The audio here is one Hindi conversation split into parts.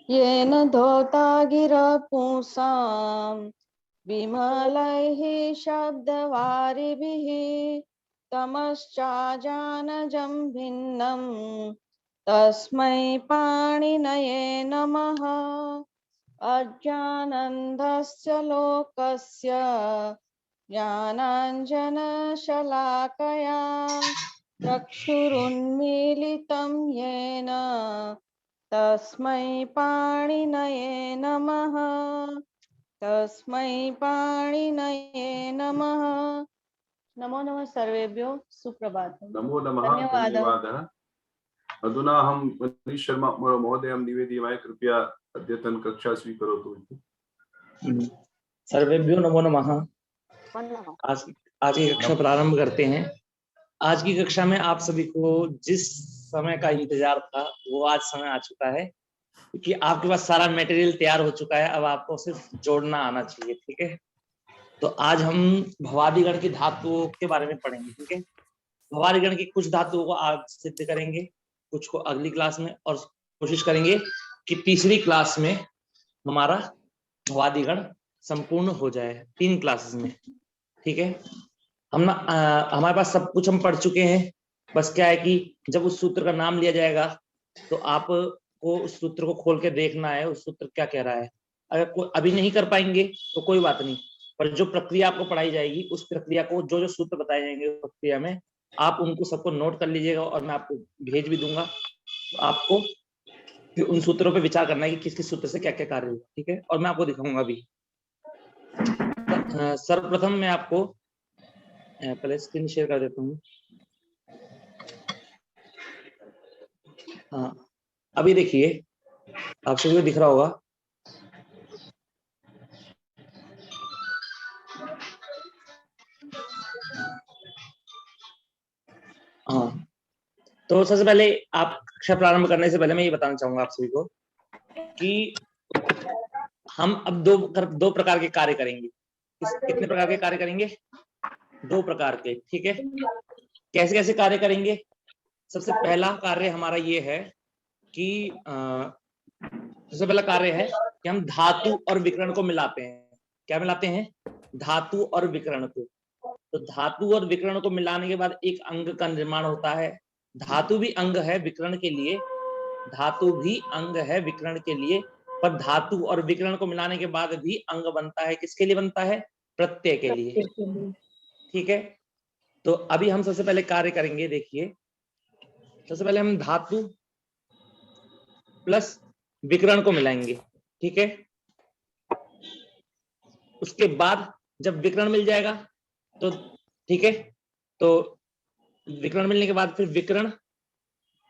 येन धौता गिरा पुंसाम् विमलैः शब्दवारिभिः तमश्चाजानजं भिन्नम् तस्मै पाणिनये नमः। अज्ञानन्धस्य लोकस्य ज्ञानाञ्जनशलाकया चक्षुरुन्मीलितं येन तस्मै पाणिनये नमः। तस्मै पाणिनये नमः। नमो नमः सर्वेभ्यो सुप्रभातम्। नमो नमः। धन्यवादः। धन्यवादः। अधुना हम मनीष शर्मा महोदयं निवेदयामः, कृपया अद्यतन कक्षा स्वीकरोतु। सर्वेभ्यो नमो नमः। आज की कक्षा प्रारंभ करते हैं। आज की कक्षा में आप सभी को जिस समय का इंतजार था वो आज समय आ चुका है, क्योंकि आपके पास सारा मटेरियल तैयार हो चुका है। अब आपको सिर्फ जोड़ना आना चाहिए, ठीक है। तो आज हम भवादिगण की धातुओं के बारे में पढ़ेंगे, ठीक है। भवादिगण की कुछ धातुओं को आज सिद्ध करेंगे, कुछ को अगली क्लास में, और कोशिश करेंगे कि तीसरी क्लास में हमारा भवादिगण संपूर्ण हो जाए, 3 क्लासेस में, ठीक है। हमारे पास सब कुछ हम पढ़ चुके हैं। बस क्या है कि जब उस सूत्र का नाम लिया जाएगा तो आपको उस सूत्र को खोल के देखना है, उस सूत्र क्या कह रहा है। अगर कोई अभी नहीं कर पाएंगे तो कोई बात नहीं, पर जो प्रक्रिया आपको पढ़ाई जाएगी उस प्रक्रिया को, जो जो सूत्र बताए जाएंगे उस प्रक्रिया में आप उनको सबको नोट कर लीजिएगा, और मैं आपको भेज भी दूंगा। तो आपको फिर उन सूत्रों पे विचार करना है कि किस किस सूत्र से क्या क्या कार्य होगा, ठीक है। और मैं आपको दिखाऊंगा अभी। सर्वप्रथम मैं आपको पहले स्क्रीन शेयर कर देता हूँ। हाँ, अभी देखिए, आप सभी को दिख रहा होगा। हाँ, तो सबसे पहले आप कक्षा प्रारंभ करने से पहले मैं ये बताना चाहूंगा आप सभी को कि हम अब दो प्रकार के कार्य करेंगे। कितने प्रकार के कार्य करेंगे? 2 प्रकार के, ठीक है। कैसे कैसे कार्य करेंगे? सबसे पहला कार्य हमारा ये है कि सबसे पहला कार्य है कि हम धातु और विकर्ण को मिलाते हैं। क्या मिलाते हैं? धातु और विकर्ण को। तो धातु और विकर्ण को मिलाने के बाद एक अंग का निर्माण होता है। धातु भी अंग है विकर्ण के लिए, धातु भी अंग है विकर्ण के लिए, पर धातु और विकर्ण को मिलाने के बाद भी अंग बनता है। किसके लिए बनता है? प्रत्यय के लिए, ठीक है। तो अभी हम सबसे पहले कार्य करेंगे। देखिए, सबसे पहले हम धातु प्लस विकर्ण को मिलाएंगे, ठीक है। उसके बाद जब विकर्ण मिल जाएगा तो ठीक है, तो विकर्ण मिलने के बाद फिर विकर्ण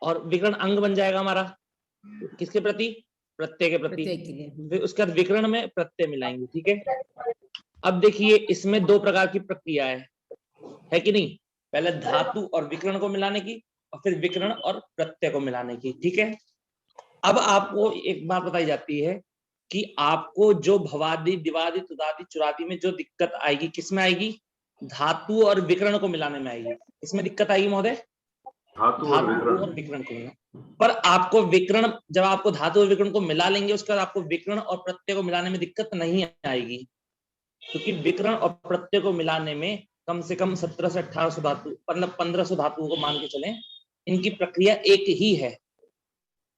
और विकर्ण अंग बन जाएगा हमारा। किसके प्रति? प्रत्यय के प्रति। फिर उसके बाद विकर्ण में प्रत्यय मिलाएंगे, ठीक है। अब देखिए, इसमें 2 प्रकार की प्रक्रिया है कि नहीं? पहले धातु और विकर्ण को मिलाने की, और फिर विकर्ण और प्रत्यय को मिलाने की, ठीक है। अब आपको एक बात बताई जाती है कि आपको जो भवादि, दिवादि, तुदादि, चुरादि में जो दिक्कत आएगी, किसमें आएगी? धातु और विकर्ण को मिलाने में आएगी। इसमें दिक्कत आएगी महोदय? धातु और विकर्ण को मिलाना। पर आपको विकर्ण, जब आपको धातु और विकर्ण को मिला लेंगे उसके बाद आपको विकर्ण और प्रत्यय को मिलाने में दिक्कत नहीं आएगी, क्योंकि विकर्ण और प्रत्यय को मिलाने में कम से कम 17 से 1800 धातु, मतलब 1500 धातुओं को मान के चलें। इनकी प्रक्रिया एक ही है।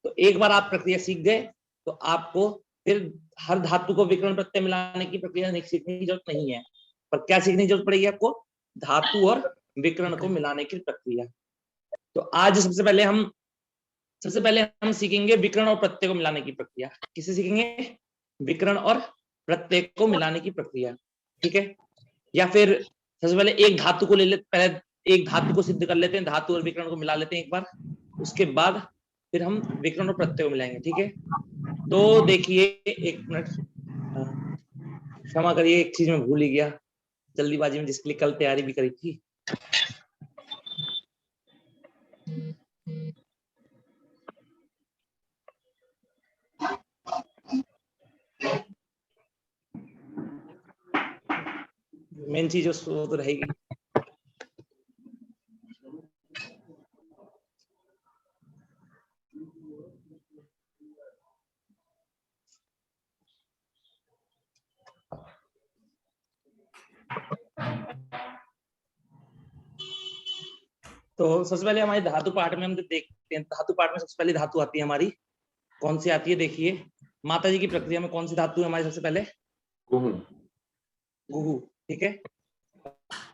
तो एक बार आप प्रक्रिया सीख गए तो आपको फिर हर धातु को विकर्ण प्रत्यय मिलाने की प्रक्रिया सीखने की जरूरत नहीं है। पर क्या सीखने की जरूरत पड़ेगी आपको? धातु और विकर्ण को मिलाने की प्रक्रिया। तो आज सबसे पहले हम सीखेंगे विकर्ण और प्रत्यय को मिलाने की प्रक्रिया। किसे सीखेंगे? विकर्ण और प्रत्यय को मिलाने की प्रक्रिया, ठीक है। या फिर सबसे पहले एक धातु को ले लेते, पहले एक धातु को सिद्ध कर लेते हैं, धातु और विकर्ण को मिला लेते हैं एक बार, उसके बाद फिर हम विकर्ण और प्रत्यय को मिलाएंगे, ठीक है। तो देखिए, एक मिनट क्षमा करिए, एक चीज मैं भूल ही गया जल्दीबाजी में, जिसके लिए कल तैयारी भी करी थी। मेन चीज वो तो रहेगी। तो सबसे पहले हमारे धातु पाठ में हम देखते हैं, धातु पाठ में सबसे पहले धातु आती है हमारी, कौन सी आती है देखिए, माता जी की प्रक्रिया में कौन सी धातु है हमारी सबसे पहले, गुहु। गुहु, ठीक है।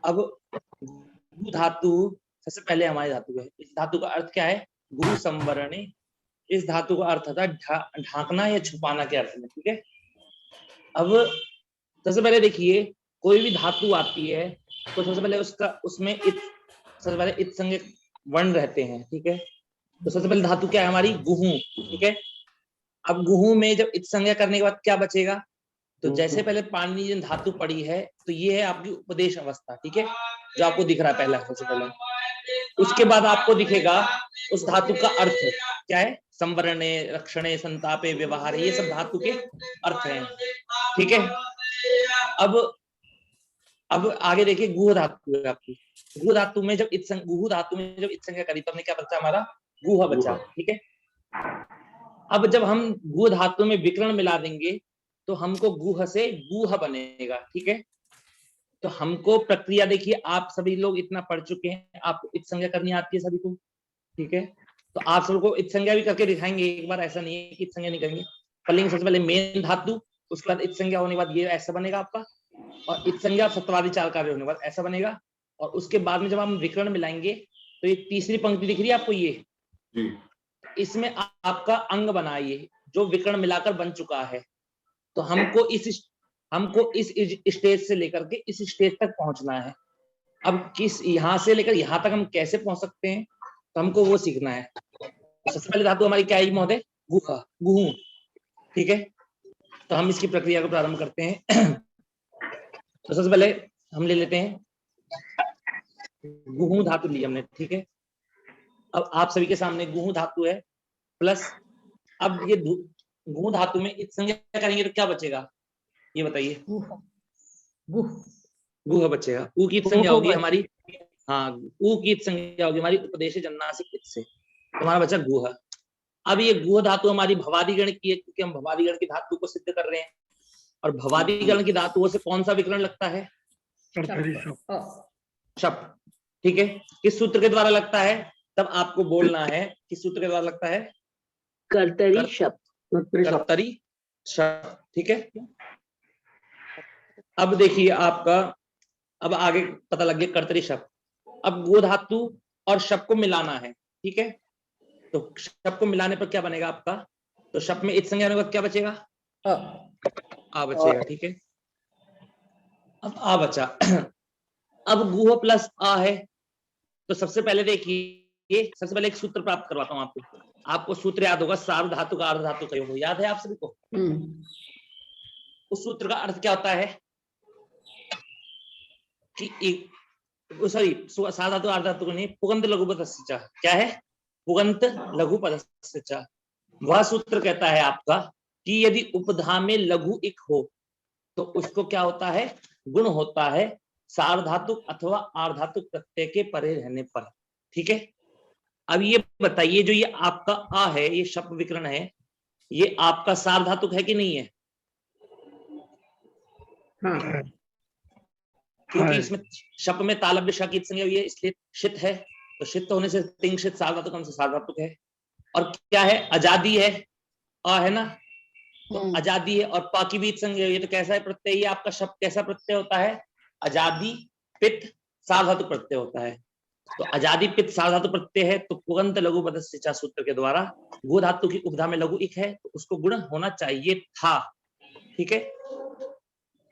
अब गुहु धातु सबसे पहले हमारी धातु है। इस धातु का अर्थ क्या है, गुरु संवरणे, इस धातु का अर्थ होता है ढांकना या छुपाना के अर्थ में, ठीक है। अब सबसे पहले देखिए, कोई भी धातु आती है तो सबसे पहले उसमें सबसे पहले इत संज्ञक वर्ण रहते हैं, ठीक है। तो सबसे पहले धातु क्या है हमारी, गुहु, ठीक है। अब गुहु में जब इत संज्ञा करने के बाद क्या बचेगा, तो जैसे पहले पाणिनि ने धातु पढ़ी है तो ये है आपकी उपदेश अवस्था, ठीक है, जो आपको दिख रहा है पहला सबसे पहले। उसके बाद आपको दिखेगा उस धातु का अर्थ क्या है, संवरणे, रक्षणे, संतापे, व्यवहार, ये सब धातु के अर्थ हैं, ठीक है। अब आगे देखिए, गुह धातु है आपकी। गुह धातु में जब इत संज्ञा करी तो हमने क्या बचा, हमारा गुह बचा, ठीक है। अब जब हम गुह धातु में विकर्ण मिला देंगे तो हमको गुह से गुह बनेगा, ठीक है। तो हमको प्रक्रिया देखिए, आप सभी लोग इतना पढ़ चुके हैं, आपको इत संज्ञा करनी आती है सभी को, ठीक है। तो आप सबको इत संज्ञा भी करके दिखाएंगे एक बार, ऐसा नहीं है कि इत संज्ञा नहीं करेंगे। पढ़ेंगे सबसे पहले मेन धातु, उसके बाद इत संज्ञा होने के बाद ये ऐसा बनेगा आपका, और इत संज्ञा सत्वादि चार कार्य होने के बाद ऐसा बनेगा। और उसके बाद में जब हम विकर्ण मिलाएंगे तो ये तीसरी पंक्ति दिख रही है आपको, ये इसमें आपका अंग बना, ये जो विकर्ण मिलाकर बन चुका है। तो हमको इस स्टेज से लेकर के इस स्टेज तक पहुंचना है। अब यहां से लेकर यहां तक हम कैसे पहुंच सकते हैं, तो हमको वो सीखना है। सबसे पहले धातु हमारी क्या है महोदय, गुहु, ठीक है। तो हम इसकी प्रक्रिया को प्रारंभ करते हैं। तो सबसे पहले हम ले लेते हैं गुहु धातु ली हमने, ठीक है। अब आप सभी के सामने गुहु धातु है प्लस, अब ये गुहु धातु में इत संज्ञा करेंगे तो क्या बचेगा, ये बताइए। गुह बचेगा, उ की इत संज्ञा होगी हमारी, हाँ, उ की इत संज्ञा होगी हमारी उपदेश जन्नासिक इत से, तुम्हारा बचा गुह। अब ये गुह धातु हमारी भवादिगण की है, क्योंकि हम भवादिगण की धातु को सिद्ध कर रहे हैं, और भवादिगण की धातुओं से कौन सा विकर्ण लगता है, शप, ठीक है। किस सूत्र के द्वारा लगता है, तब आपको बोलना है किस सूत्र के द्वारा लगता है, कर्तरी शप, ठीक है। अब देखिए आपका, अब आगे पता लग गया कर्तरी शप। अब गो धातु और शप को मिलाना है, ठीक है। तो शप को मिलाने पर क्या बनेगा आपका, तो शप में इत संज्ञा होने क्या बचेगा, आ बचेगा, ठीक है। अब आ बचा। अब गुह प्लस आ है, तो सबसे पहले देखिए, सबसे पहले एक सूत्र प्राप्त करवाता हूं आपको सूत्र याद होगा, सार्व धातु का अर्ध धातु का योग, याद है आप सभी को। उस सूत्र का अर्थ क्या होता है कि सॉरी, सार्व धातु अर्ध धातु को नहीं, पुगंत लघु पदस्य, क्या है, पुगंत लघु पदस्य। वह सूत्र कहता है आपका कि यदि उपधा में लघु इक हो तो उसको क्या होता है, गुण होता है सार्वधातुक अथवा आर्धातुक प्रत्यय के परे रहने पर, ठीक है। अब ये बताइए, जो ये आपका आ है, ये शप विकर्ण है, ये आपका सार्वधातुक है कि नहीं है, हाँ। क्योंकि इसमें शप में तालव्य श की संज्ञा ये इसलिए शित है, तो शित होने से तिंशित सार्वधातुक हमसे सार्वधातुक है। और क्या है, आजादी है, आ है ना, तो आजादी है, और पा की भी संज्ञा, ये तो कैसा है प्रत्यय, ये आपका शब्द कैसा प्रत्यय होता है, आजादी पित्त सार्वधातुक प्रत्यय होता है। तो आजादी पित्त सार्वधातुक प्रत्यय है, तो पुगंत लघु पदस्य सूत्र के द्वारा गो धातु की उपधा में लघु इक है, तो उसको गुण होना चाहिए था, ठीक है,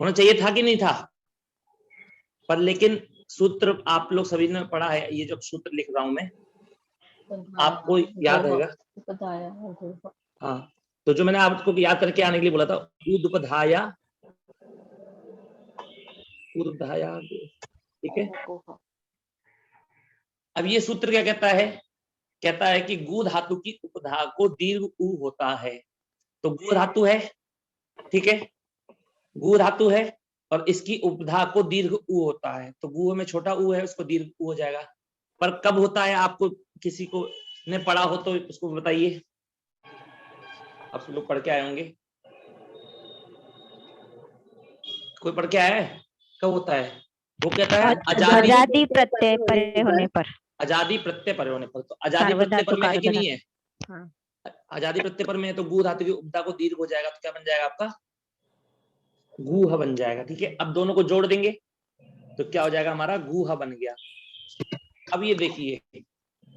होना चाहिए था कि नहीं था, पर लेकिन सूत्र आप लोग सभी ने पढ़ा है, ये जो सूत्र लिख रहा हूं मैं आपको याद रहेगा, हाँ। तो जो मैंने आपको याद करके आने के लिए बोला था, उदुपधाया, ठीक है। अब ये सूत्र क्या कहता है कि गु धातु की उपधा को दीर्घ उ होता है, तो गु धातु है, ठीक है, गु धातु है और इसकी उपधा को दीर्घ उ होता है, तो गु में छोटा उ है, उसको दीर्घ उ हो जाएगा। पर कब होता है, आपको किसी को ने पढ़ा हो तो उसको बताइए, आप सब लोग पढ़ के आए होंगे, कोई पढ़ के आया है, कब होता है, वो कहता है आजादी प्रत्यय परे होने पर, आजादी प्रत्यय पर होने पर, तो आजादी प्रत्यय पर में है कि नहीं है? हाँ। आजादी प्रत्यय पर में है तो गु धातु की उपधा को दीर्घ हो जाएगा, तो क्या बन जाएगा आपका? गुह बन जाएगा। ठीक है, अब दोनों को जोड़ देंगे तो क्या हो जाएगा हमारा? गुह बन गया। अब ये देखिए,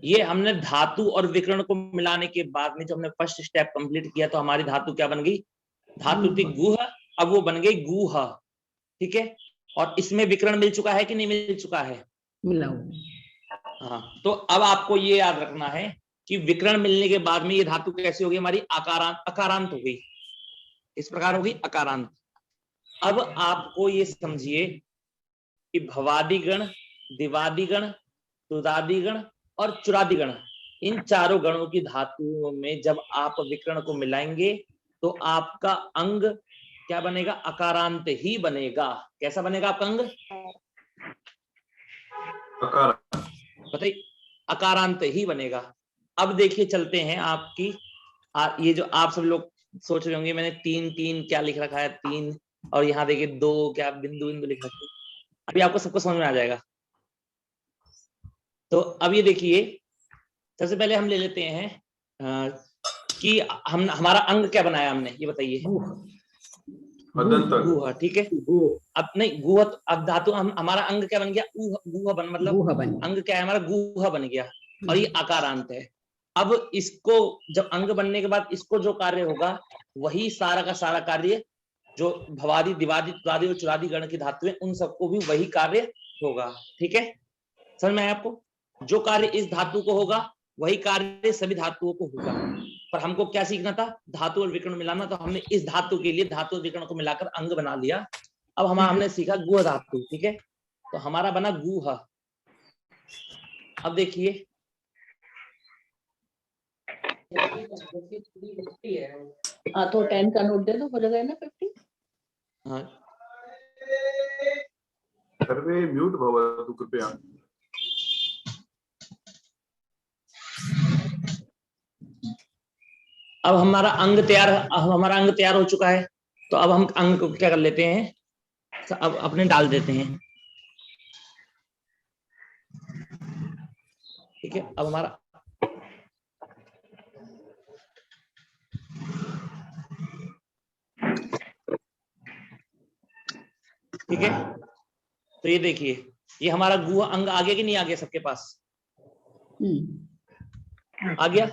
ये हमने धातु और विकर्ण को मिलाने के बाद में जो हमने फर्स्ट स्टेप कंप्लीट किया, तो हमारी धातु क्या बन गई? धातु थी गुह, अब वो बन गई गुह। ठीक है, और इसमें विकर्ण मिल चुका है कि नहीं मिल चुका है? मिला। हाँ, तो अब आपको ये याद रखना है कि विकर्ण मिलने के बाद में ये धातु कैसी होगी हमारी? अकारांत हो गई। इस प्रकार होगी अकारांत। अब आपको ये समझिए कि भवादिगण, दिवादिगण, तुदादिगण और चुरादिगण, इन चारों गणों की धातुओं में जब आप विकर्ण को मिलाएंगे तो आपका अंग क्या बनेगा? अकारांत ही बनेगा। कैसा बनेगा आपका अंग? बताइए, अकारांत ही बनेगा। अब देखिए, चलते हैं आपकी ये जो आप सब लोग सोच रहे होंगे मैंने 3 3 क्या लिख रखा है, 3 और यहाँ देखिए 2 क्या बिंदु बिंदु लिख रखा है। अभी आपको सबको समझ में आ जाएगा। तो अब ये देखिए, सबसे पहले हम ले लेते हैं कि हम हमारा अंग क्या बनाया हमने, ये बताइए। गुह। ठीक है, अब नहीं गुह, अब धातु हमारा अंग क्या बन गया? गुह बन, मतलब अंग क्या है हमारा? गुह बन गया, और ये आकारांत है। अब इसको जब अंग बनने के बाद इसको जो कार्य होगा, वही सारा का सारा कार्य जो भवादि, दिवादि, तुदादि और चुरादि गण की धातुएं, उन सबको भी वही कार्य होगा। ठीक है, समझ में आया आपको? जो कार्य इस धातु को होगा वही कार्य सभी धातुओं को होगा। पर हमको क्या सीखना था? धातु और विकर्ण मिलाना। तो हमने इस धातु के लिए धातु और विकर्ण को मिलाकर अंग बना लिया। अब हमने सीखा गुह धातु। ठीक है, तो हमारा बना गुह। अब देखिए, तो 10 का नोट दे दो, हो जाएगा ना 50। हाँ, सर्वे म्यूट भवतु कृपया। अब हमारा अंग तैयार हो चुका है। तो अब हम अंग को क्या कर लेते हैं? अब अपने डाल देते हैं। ठीक है, अब हमारा ठीक है, तो ये देखिए, ये हमारा गुह अंग आ गया कि नहीं आ गया? सबके पास आ गया?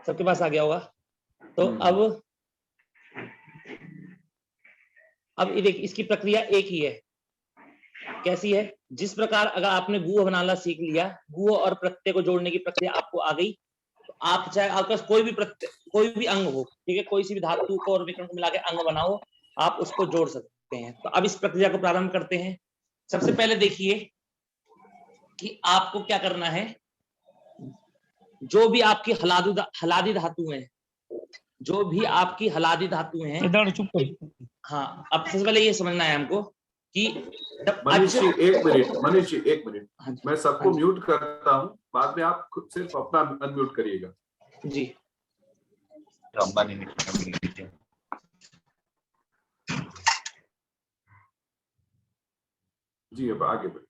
सबके पास आ गया होगा। तो अब ये देखिए, इसकी प्रक्रिया एक ही है। कैसी है? जिस प्रकार अगर आपने गुह बनाना सीख लिया, गुह और प्रत्यय को जोड़ने की प्रक्रिया आपको आ गई, तो आप चाहे आपके पास कोई भी प्रत्यय, कोई भी अंग हो, ठीक है, कोई सी भी धातु को और विकर्ण को मिला के अंग बनाओ, आप उसको जोड़ सकते हैं। तो अब इस प्रक्रिया को प्रारंभ करते हैं। सबसे पहले देखिए कि आपको क्या करना है। जो भी आपकी हलादी धातु है, जो भी आपकी हलादी धातु है, हाँ, अब सबसे पहले ये समझना है हमको कि मनीष जी एक मिनट, मैं सबको म्यूट करता हूँ, बाद में आप खुद सिर्फ अपना अनम्यूट करिएगा जी। जी, अब आगे बढ़िए।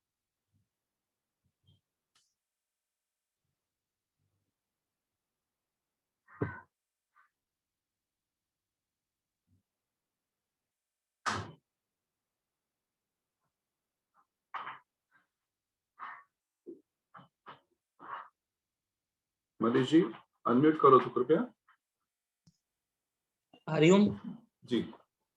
मनीष जी अनम्यूट करो तो कृपया। हरिओम जी।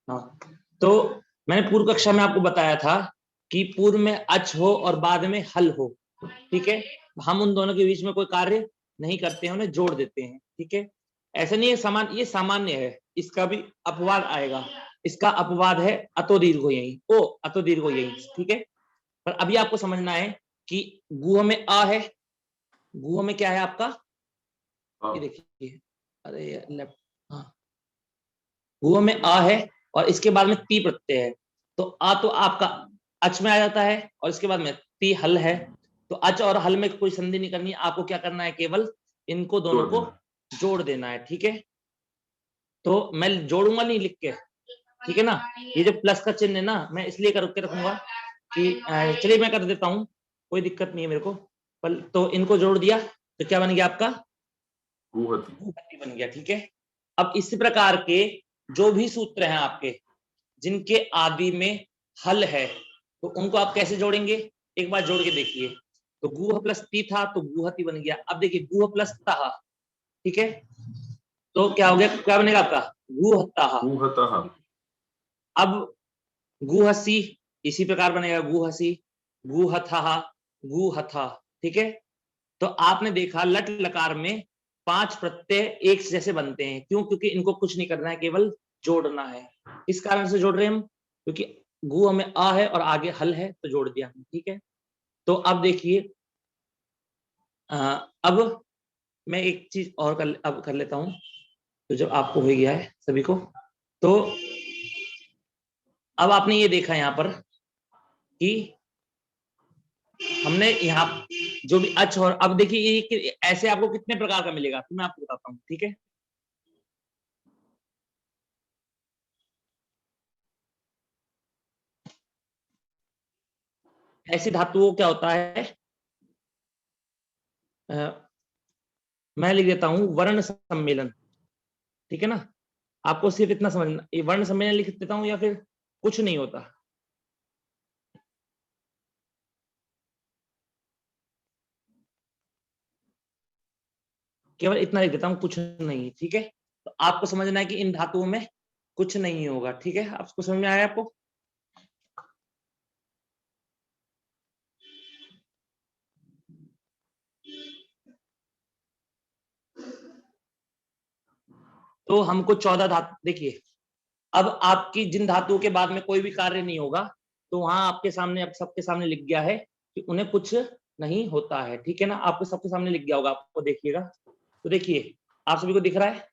हाँ, तो मैंने पूर्व कक्षा में आपको बताया था कि पूर्व में अच हो और बाद में हल हो। ठीक है, हम उन दोनों के बीच में कोई कार्य नहीं करते हैं, उन्हें जोड़ देते हैं। ठीक है, ऐसा नहीं है, ये सामान्य है, इसका भी अपवाद आएगा। इसका अपवाद है अतो दीर्घो यही, अतो दीर्घो यही। ठीक है, पर अभी आपको समझना है कि गुह में अ है, गुह में क्या है आपका? ये देखिए, अरे लेफ्ट, हाँ, गुह में अ है और इसके बाद में ती प्रत्यय है। तो अ तो आपका अच में आ जाता है और इसके बाद में ती हल है। तो अच और हल में कोई संधि नहीं करनी, आपको क्या करना है? केवल इनको दोनों को जोड़ देना है। ठीक है, तो मैं जोड़ूंगा नहीं लिख के, ठीक है ना। ये जो प्लस का चिन्ह है ना, मैं इसलिए कर के रखूंगा कि चलिए मैं कर देता हूँ, कोई दिक्कत नहीं है मेरे को। तो इनको जोड़ दिया तो क्या बन गया आपका? गुहति। गुहति बन गया। ठीक है, अब इस प्रकार के जो भी सूत्र हैं आपके जिनके आदि में हल है तो उनको आप कैसे जोड़ेंगे, एक बार जोड़ के देखिए। तो गुह प्लस ती था तो गुहति बन गया। अब देखिए गुह प्लस तह, ठीक है, तो क्या हो गया, क्या बनेगा आपका? गुहतः। गुहतः। अब गुहसी इसी प्रकार बनेगा, गुहसी, गुहथः, गुहथा। ठीक है, तो आपने देखा लट लकार में 5 प्रत्यय एक जैसे बनते हैं। क्यों? क्योंकि इनको कुछ नहीं करना है, केवल जोड़ना है। इस कारण से जोड़ रहे हैं हम, क्योंकि गु में आ है और आगे हल है तो जोड़ दिया। ठीक है, तो अब देखिए अब मैं एक चीज और कर लेता हूं। तो जब आपको हो गया है सभी को, तो अब आपने ये देखा यहाँ पर कि हमने यहाँ जो भी अच, और अब देखिए ये ऐसे आपको कितने प्रकार का मिलेगा तो मैं आपको बताता हूँ। ठीक है, ऐसी धातुओं क्या होता है, मैं लिख देता हूं वर्ण सम्मेलन। ठीक है ना, आपको सिर्फ इतना समझना, ये वर्ण सम्मेलन लिख देता हूं या फिर कुछ नहीं होता। केवल इतना लिख देता हूं, कुछ नहीं। ठीक है, तो आपको समझना है कि इन धातुओं में कुछ नहीं होगा। ठीक है, आपको समझ में आया आपको? तो हमको 14 धातु देखिए, अब आपकी जिन धातुओं के बाद में कोई भी कार्य नहीं होगा तो वहां आपके सामने, अब सबके सामने लिख गया है कि उन्हें कुछ नहीं होता है। ठीक है ना, आपको सबके सामने लिख गया होगा, आपको देखिएगा। तो देखिए आप सभी को दिख रहा है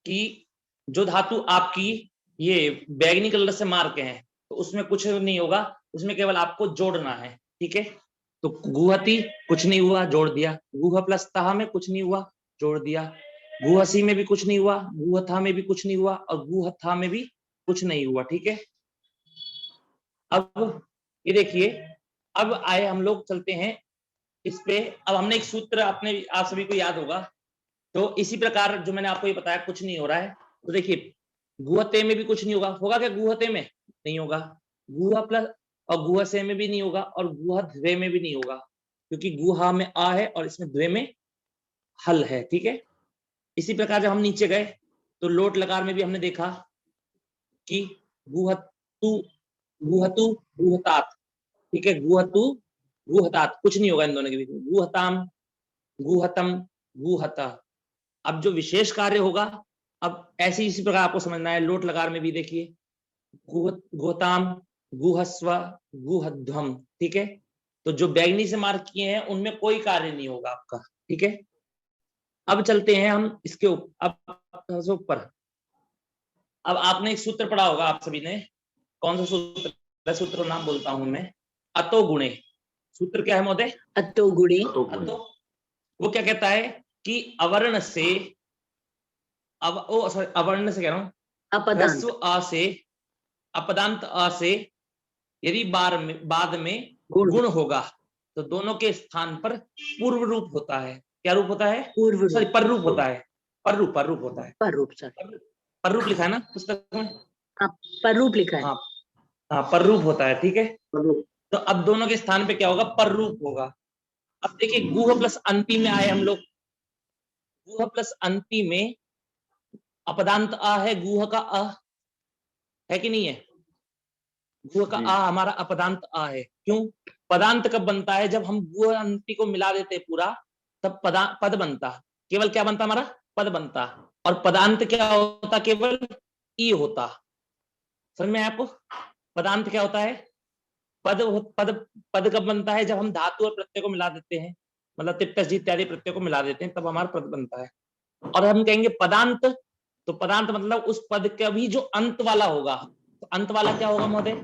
कि जो धातु आपकी ये बैगनी कलर से मार के हैं तो उसमें कुछ नहीं होगा, उसमें केवल आपको जोड़ना है। ठीक है, तो गुहति कुछ नहीं हुआ, जोड़ दिया। गुह प्लस तह में कुछ नहीं हुआ, जोड़ दिया। गुहसी में भी कुछ नहीं हुआ, गुहथा में भी कुछ नहीं हुआ, और गुहथा में भी कुछ नहीं हुआ। ठीक है, अब ये देखिए, अब आए हम लोग चलते हैं इस पे। अब हमने एक सूत्र अपने आप सभी को याद होगा, तो इसी प्रकार जो मैंने आपको ये बताया कुछ नहीं हो रहा है। तो देखिए गुहते में भी कुछ नहीं होगा, होगा क्या गुहते में? नहीं होगा। गुहा प्लस और गुहसे में भी नहीं होगा, और गुहा ध्वे में भी नहीं होगा, क्योंकि गुहा में आ है और इसमें ध्वे में हल है। ठीक है, इसी प्रकार जब हम नीचे गए तो लोट लकार में भी हमने देखा कि गुहतु, गुहतु, गुहतात। ठीक है, गुहतु, गुहतात, कुछ नहीं होगा इन दोनों के बीच में। गुहताम, गुहतम, गुहता। अब जो विशेष कार्य होगा, अब ऐसे इसी प्रकार आपको समझना है। लोट लकार में भी देखिए गुहताम, गुहस्व, गुहध्वम। ठीक है, तो जो बैगनी से मार्क किए हैं उनमें कोई कार्य नहीं होगा आपका। ठीक है, अब चलते हैं हम इसके ऊपर। अब आपने एक सूत्र पढ़ा होगा आप सभी ने, कौन सा सूत्र? सूत्र नाम बोलता हूं मैं, अतो गुणे। सूत्र क्या है महोदय? अतो गुणे। अतो, वो क्या कहता है कि अवर्ण से, अवर्ण से कह रहा हूं, ह्रस्व अ से, अपदांत अ से यदि बाद में गुण होगा तो दोनों के स्थान पर पूर्व रूप होता है। क्या रूप होता है? पूर्व, सॉरी पर रूप होता है। पर रूप होता है। पर रूप, सर पर रूप लिखा है ना पुस्तक में? पर रूप लिखा है। हाँ पर रूप होता है। ठीक है, तो अब दोनों के स्थान पे क्या होगा? पर रूप होगा। अब देखिए गुह प्लस अंति में आए हम लोग। गुह प्लस अंति में अपदांत आ है, गुह का अ है कि नहीं है? गुह का आ हमारा अपदांत आ है। क्यों? पदांत कब बनता है? जब हम गुह अंति को मिला देते पूरा, तब पद बनता। केवल क्या बनता हमारा? पद बनता। और पदांत क्या होता? केवल ई होता। समझ में आया आपको? पदांत क्या होता है? पद पद पद कब बनता है? जब हम धातु और प्रत्यय को मिला देते हैं, मतलब तिप्तस इत्यादि प्रत्यय को मिला देते हैं, तब हमारा पद बनता है। और हम कहेंगे पदांत, तो पदांत मतलब उस पद का भी जो अंत वाला होगा। तो अंत वाला क्या होगा महोदय?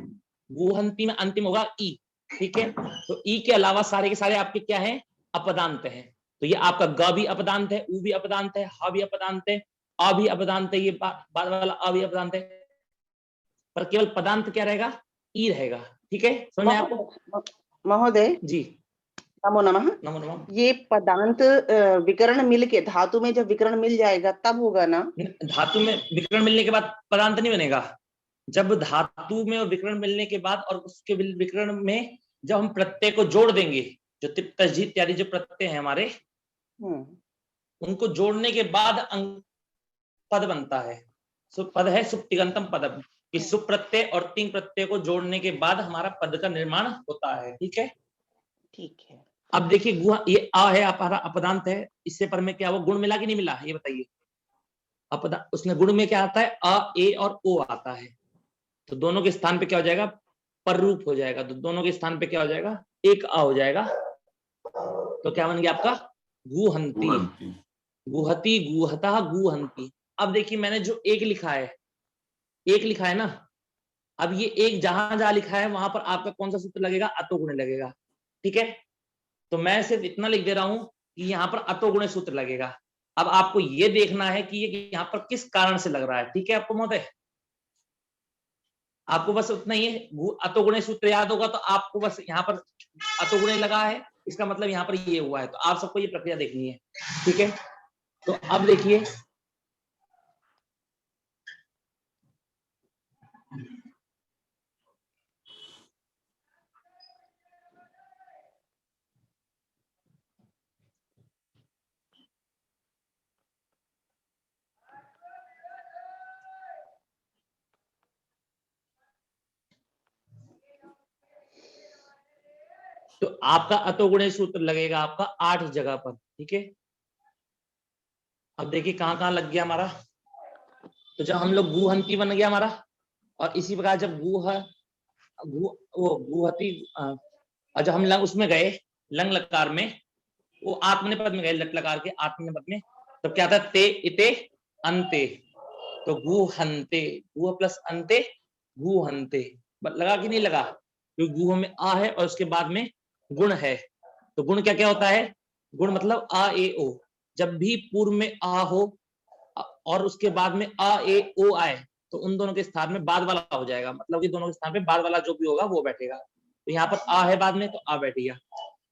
गुहंती में अंतिम होगा ई। ठीक है, तो ई के अलावा सारे के सारे आपके क्या है? अपदांत है। तो ये आपका ग भी अपदांत है, उ भी अपदांत है, ह भी अपदांत है, अ भी अपदांत है, ये बाद वाला अ भी अपदांत है, पर केवल पदांत क्या रहेगा? ई रहेगा। ठीक है, समझ में आपको? महोदय जी नमो नमः। नमो नमः। ये पदांत विकर्ण मिल के धातु में जब विकर्ण मिल जाएगा तब होगा ना? धातु में विकर्ण मिलने के बाद पदांत नहीं बनेगा। जब धातु में और विकर्ण मिलने के बाद और उसके विकर्ण में जब हम प्रत्यय को जोड़ देंगे, जो तिप तस्जीत इत्यादि जो प्रत्यय हैं हमारे, उनको जोड़ने के बाद अंग पद बनता है। पद है सुप्तिगंतम पदम, कि सुप प्रत्यय और 3 प्रत्यय को जोड़ने के बाद हमारा पद का निर्माण होता है। ठीक है, ठीक है। अब देखिए गुहा, ये आ है हमारा अपदांत है, इससे पर में क्या वो गुण मिला कि नहीं मिला, ये बताइए। अपदा उसमें गुण में क्या आता है, अ, ए और ओ आता है। तो दोनों के स्थान पे क्या हो जाएगा, पर रूप हो जाएगा। तो दोनों के स्थान पे क्या हो जाएगा, एक आ हो जाएगा। तो क्या बन गया आपका, गुहंती, गुहती, गुहता, गुहंती। अब देखिए मैंने जो एक लिखा है ना, अब ये एक जहां जहां लिखा है वहां पर आपका कौन सा सूत्र लगेगा, अतो गुणे लगेगा। ठीक है, तो मैं सिर्फ इतना लिख दे रहा हूं कि यहाँ पर अतो गुणे सूत्र लगेगा। अब आपको ये देखना है कि ये यहाँ पर किस कारण से लग रहा है। ठीक है आपको महोदय, आपको बस उतना ही है, अतो गुणे सूत्र याद होगा तो आपको बस यहाँ पर अतो गुणे लगा है, इसका मतलब यहाँ पर ये हुआ है। तो आप सबको ये प्रक्रिया देखनी है। ठीक है, तो अब देखिए तो आपका अतोगुणे सूत्र लगेगा आपका 8 जगह पर। ठीक है, अब देखिए कहां कहां लग गया हमारा। तो जब हम लोग गुहंती बन गया हमारा, और इसी प्रकार जब गुहती, और जब हम उसमें गए लंग लकार में, वो आत्मने पद में गए, लट लकार के आत्मने पद में, तब क्या था, ते इते अंते। तो गुहंते, गुह प्लस अंते, गुहंते लगा कि नहीं लगा, क्योंकि गुह में आ है और उसके बाद में गुण है। तो गुण क्या क्या होता है, गुण मतलब आ ए ओ। जब भी पूर्व में आ हो और उसके बाद में आ ए ओ आए, तो उन दोनों के स्थान में बाद वाला हो जाएगा, मतलब कि दोनों के स्थान पे बाद वाला जो भी होगा वो बैठेगा। तो यहाँ पर आ है बाद में, तो आ बैठ गया।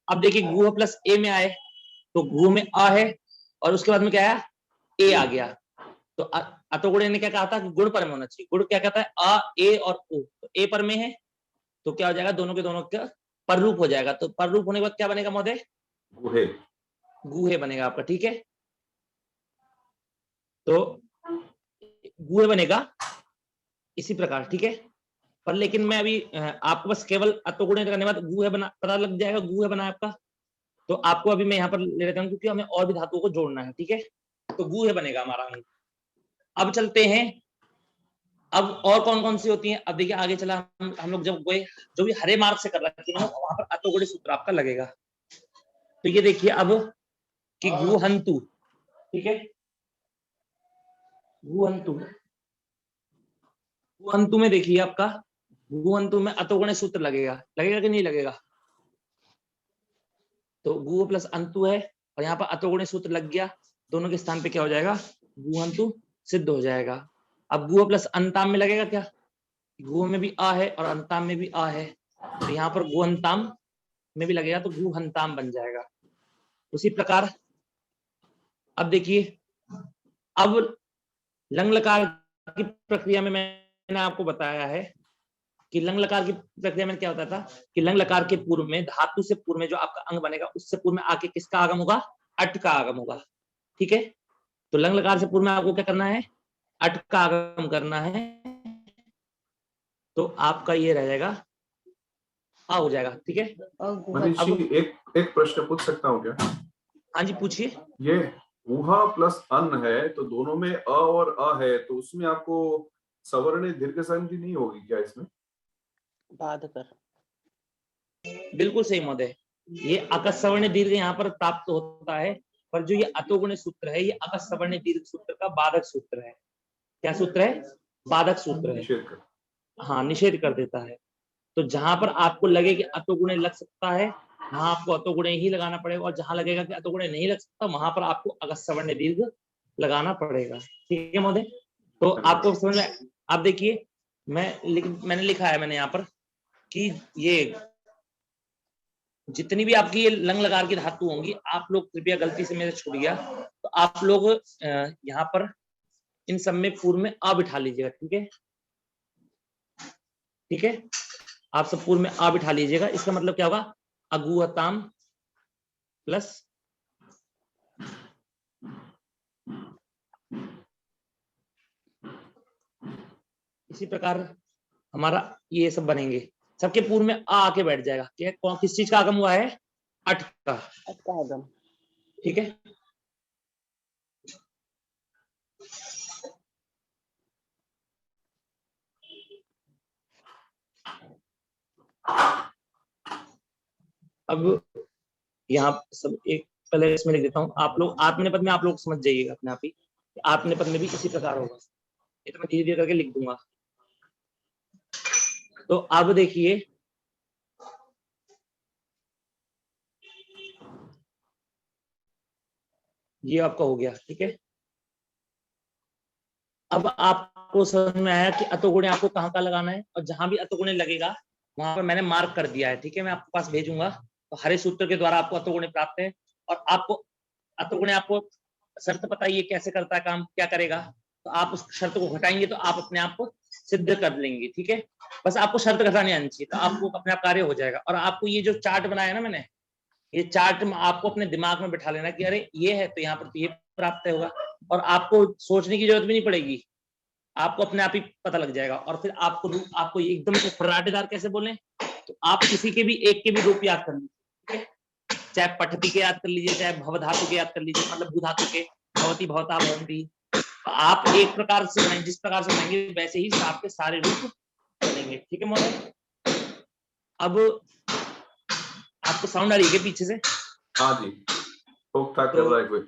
अब देखिए गुह प्लस ए में आए, तो गुह में आ है और उसके बाद में क्या आया, ए आ गया। तो अतोगुणे ने क्या कहा था कि गुण पर में होना चाहिए। गुण क्या कहता है, आ ए और ओ, तो ए पर में है तो क्या हो जाएगा, दोनों के दोनों का पर रूप हो जाएगा। तो पर रूप होने के बाद क्या बनेगा महोदय, गुहे, गुहे बनेगा आपका। ठीक है, तो गुहे बनेगा इसी प्रकार। ठीक है, पर लेकिन मैं अभी आपको बस केवल अतोगुणे करने के बाद गुहे बना पता लग जाएगा, गुहे बना आपका। तो आपको अभी मैं यहाँ पर ले लेता हूँ क्योंकि हमें और भी धातुओं को जोड़ना है। ठीक है, तो गुहे बनेगा हमारा। अब चलते हैं, अब और कौन कौन सी होती हैं। अब देखिए आगे चला हम लोग जब गए, जो भी हरे मार्ग से कर रहे थे वहां पर अतोगुणे सूत्र आपका लगेगा। तो ये देखिए अब कि गुहंतु, ठीक है, गुहंतु, गुहंतु में देखिए आपका, गुहंतु में अतोगुणे सूत्र लगेगा, लगेगा कि नहीं लगेगा। तो गु प्लस अंतु है और यहाँ पर अतोगुणे सूत्र लग गया, दोनों के स्थान पे क्या हो जाएगा, गुहंतु सिद्ध हो जाएगा। अब गुह प्लस अंताम में लगेगा क्या, गुह में भी आ है और अंताम में भी आ है, तो यहाँ पर गुहंताम में भी लगेगा तो गुहंताम बन जाएगा। उसी प्रकार अब देखिए, अब लंग लकार की प्रक्रिया में मैंने आपको बताया है कि लंग लकार की प्रक्रिया में क्या होता था कि लंग लकार के पूर्व में, धातु से पूर्व में जो आपका अंग बनेगा उससे पूर्व में आके किसका आगम होगा, अट का आगम होगा। ठीक है, तो लंग लकार से पूर्व में आपको क्या करना है, अट का आगम करना है। तो आपका ये रह जाएगा आ हो जाएगा। ठीक है, मनीष जी एक प्रश्न पूछ सकता हूँ क्या? हाँ जी पूछिए। ये ऊहा प्लस अन्न है तो दोनों में अ और अ है, तो उसमें आपको सवर्ण दीर्घ संधि नहीं होगी क्या इसमें? बाधकर, बिल्कुल सही महोदय, ये अकस सवर्ण दीर्घ यहाँ पर प्राप्त होता है, पर जो ये अतोगुण सूत्र है ये अकस सवर्ण दीर्घ सूत्र का बाधक सूत्र है। क्या सूत्र है, बाधक सूत्र है। हाँ, निषेध कर देता है। तो जहां पर आपको लगे कि अतोगुणे लग सकता है वहां आपको अतोगुणे ही लगाना पड़ेगा, और जहां लगेगा कि अतोगुणे नहीं लग सकता वहां पर आपको अकस सवर्ण दीर्घ लगाना पड़ेगा। ठीक है महोदय, तो आपको समझ में, आप देखिए मैंने लिखा है मैंने यहाँ पर कि ये जितनी भी आपकी ये लंग लकार की धातु होंगी, आप लोग कृपया, गलती से मेरे छूट गया तो आप लोग यहाँ पर इन सब में पूर्व में आ बिठा लीजिएगा। ठीक है, ठीक है, आप सब पूर्व में आ बिठा लीजिएगा। इसका मतलब क्या होगा, अगुहताम प्लस इसी प्रकार हमारा ये सब बनेंगे। सबके पूर्व में आ आके बैठ जाएगा। क्या कौन किस चीज का आगम हुआ है, अट का। आगम। ठीक है, अब यहाँ सब एक पहले इसमें लिख देता हूँ। आप लोग आत्मनेपद में आप लोग समझ जाइएगा अपने आप ही, आत्मनेपद में भी इसी प्रकार होगा। ये तो मैं धीरे धीरे करके लिख दूंगा। तो अब देखिए, ये आपका हो गया। ठीक है, अब आपको समझ में आया कि अतोगुणे आपको कहाँ कहाँ लगाना है, और जहां भी अतोगुणे लगेगा वहां पर मैंने मार्क कर दिया है। ठीक है, मैं आपके पास भेजूंगा। तो हरे सूत्र के द्वारा आपको अतोगुणे प्राप्त है, और आपको अतोगुणे आपको शर्त पता है ये कैसे करता है काम, क्या करेगा। तो आप उस शर्त को घटाएंगे तो आप अपने आप को सिद्ध कर लेंगे। ठीक है, बस आपको शर्त घटाने आनी चाहिए, तो आपको अपने आप कार्य हो जाएगा। और आपको ये जो चार्ट बनाया ना मैंने, ये चार्ट आपको अपने दिमाग में बिठा लेना कि अरे ये है तो यहाँ पर तो ये प्राप्त होगा, और आपको सोचने की जरूरत भी नहीं पड़ेगी, आपको अपने आप ही पता लग जाएगा। और फिर आपको एकदम से फर्राटेदार कैसे बोले, तो आप किसी के भी एक के भी रूप याद कर लीजिए। ठीक है, चाहे पठती के याद कर लीजिए, चाहे भवधातु के याद कर लीजिए, मतलब भूधातु के, भवती भवता भवंती। तो आप एक प्रकार से बनाएंगे, जिस प्रकार से बनाएंगे वैसे ही आपके सारे रूप बनेंगे। ठीक है महोदय, अब आपको साउंड आ रही है क्या पीछे से? हाँ जी, ठोक ठाक कर रहा है कोई।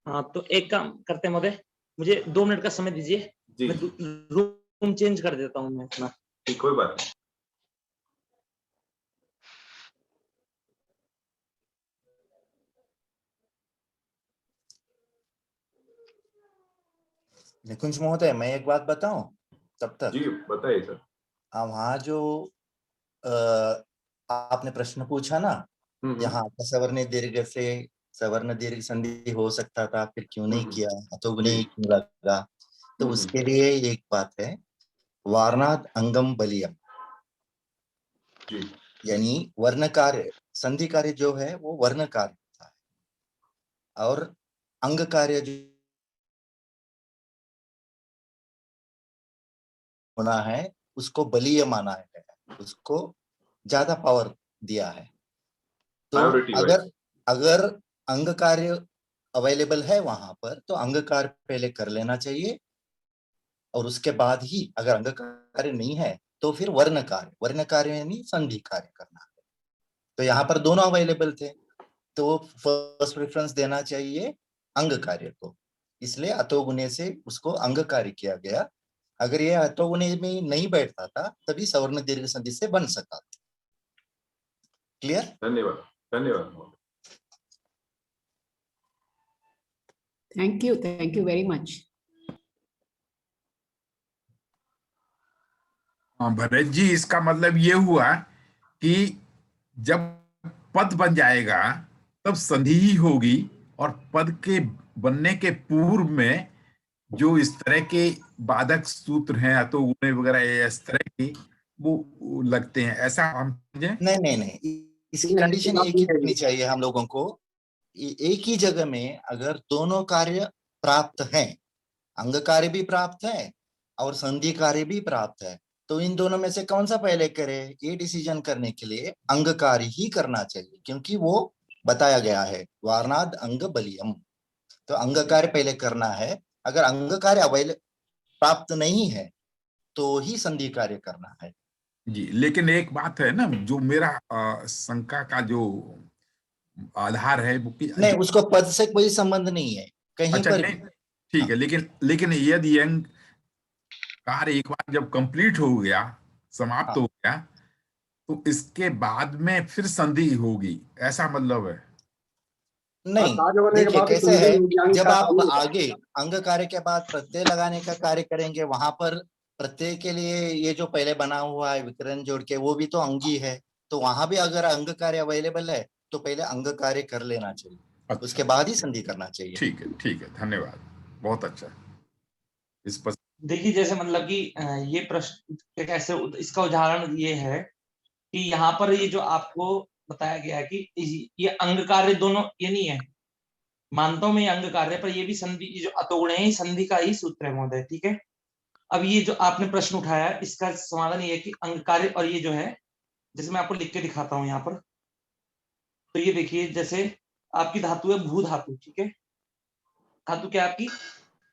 हाँ, तो एक काम करते हैं महोदय, मुझे 2 मिनट का समय दीजिए, जी मैं रूम चेंज कर देता हूँ मैं अपना। ठीक, कोई बात नहीं। निकुंज महोदय, मैं एक बात बताऊं तब तक? जी बताइए सर। वहाँ जो आपने प्रश्न पूछा ना, यहाँ सवर्ण दीर्घ से सवर्ण दीर्घ संधि हो सकता था, फिर क्यों नहीं किया, अतोगुणी क्यों लगा, तो उसके लिए एक बात है, वारणाद अंगम बलियम, यानी वर्ण कार्य, संधि कार्य जो है वो वर्ण कार्य होता है, और अंग कार्य जो होना है उसको बलीय माना है, उसको ज्यादा पावर दिया है। तो अगर अंग कार्य अवेलेबल है वहां पर, तो अंग कार्य पहले कर लेना चाहिए, और उसके बाद ही अगर अंग कार्य नहीं है तो फिर वर्ण कार्य यानी संधि कार्य करना है। तो यहाँ पर दोनों अवेलेबल थे, तो फर्स्ट प्रेफरेंस देना चाहिए अंग कार्य को, इसलिए अतोगुणे से उसको अंग कार्य किया गया। अगर ये अतोगुणे में नहीं बैठता था तभी सवर्ण दीर्घ संधि से बन सका। क्लियर? धन्यवाद, धन्यवाद। Thank you very much. Bharat ji, इसका मतलब ये हुआ कि जब पद बन जाएगा तब संधि ही होगी, और पद के बनने के पूर्व में जो इस तरह के बाधक सूत्र हैं, अतोगुणे वगैरह इस तरह के वो लगते हैं, ऐसा हम समझें? नहीं, इसकी कंडीशन एक ही रखनी चाहिए हम लोगों को। एक ही जगह में अगर दोनों कार्य प्राप्त हैं, अंग कार्य भी प्राप्त है और संधि कार्य भी प्राप्त है, तो इन दोनों में से कौन सा पहले करे, ये डिसीजन करने के लिए अंग कार्य ही करना चाहिए, क्योंकि वो बताया गया है वारणाद अंग बलियम। तो अंग कार्य पहले करना है, अगर अंग कार्य प्राप्त नहीं है तो ही संधि कार्य करना है। जी, लेकिन एक बात है ना, जो मेरा शंका का जो आधार है वो नहीं, उसको पद से कोई संबंध नहीं है कहीं अच्छा, पर नहीं, भी। ठीक है, लेकिन यदि अंग कार्य एक बार जब कंप्लीट हो गया, समाप्त हो गया, तो इसके बाद में फिर संधि होगी, ऐसा मतलब है? नहीं, देखिए कैसे है, जब आप आगे अंग कार्य के बाद प्रत्यय लगाने का कार्य करेंगे, वहां पर प्रत्यय के लिए ये जो पहले बना हुआ है विकरण जोड़ के, वो भी तो अंगी है, तो वहां भी अगर अंग कार्य अवेलेबल है तो पहले अंग कार्य कर लेना चाहिए, अच्छा। उसके बाद ही संधि करना चाहिए। ठीक है, धन्यवाद, बहुत अच्छा। इस पर देखिए जैसे मतलब कि ये प्रश्न कैसे, इसका उदाहरण ये है कि यहाँ पर ये जो आपको बताया गया है कि ये अंग कार्य दोनों ये नहीं है, मानता हूं मैं ये अंग कार्य, पर ये भी संधि, ये जो अतोगुण है संधि का ही सूत्र है महोदय, ठीक है। अब ये जो आपने प्रश्न उठाया है इसका समाधान ये है कि अंग कार्य और ये जो है, जैसे मैं आपको लिख के दिखाता हूं यहाँ पर, तो ये देखिए जैसे आपकी धातु है भू धातु, ठीक है। धातु क्या है आपकी?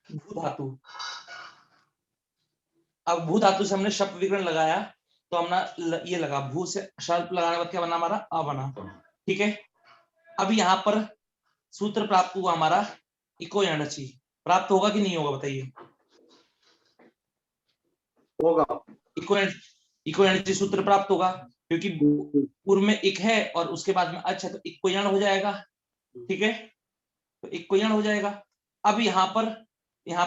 भू धातु। अब भू धातु से हमने शब्द विकरण लगाया तो हमने ये लगा, भू से शब्द लगाने के बाद क्या बना हमारा? अ बना, ठीक है। अब यहाँ पर सूत्र प्राप्त हुआ हमारा इको एनर्जी, प्राप्त होगा कि नहीं होगा बताइए? होगा। इको एनर्जी सूत्र प्राप्त होगा, क्योंकि पूर्व में इक है और उसके बाद में अच्छा, तो इको यण हो जाएगा, ठीक है। तो इको यण हो जाएगा। अब यहाँ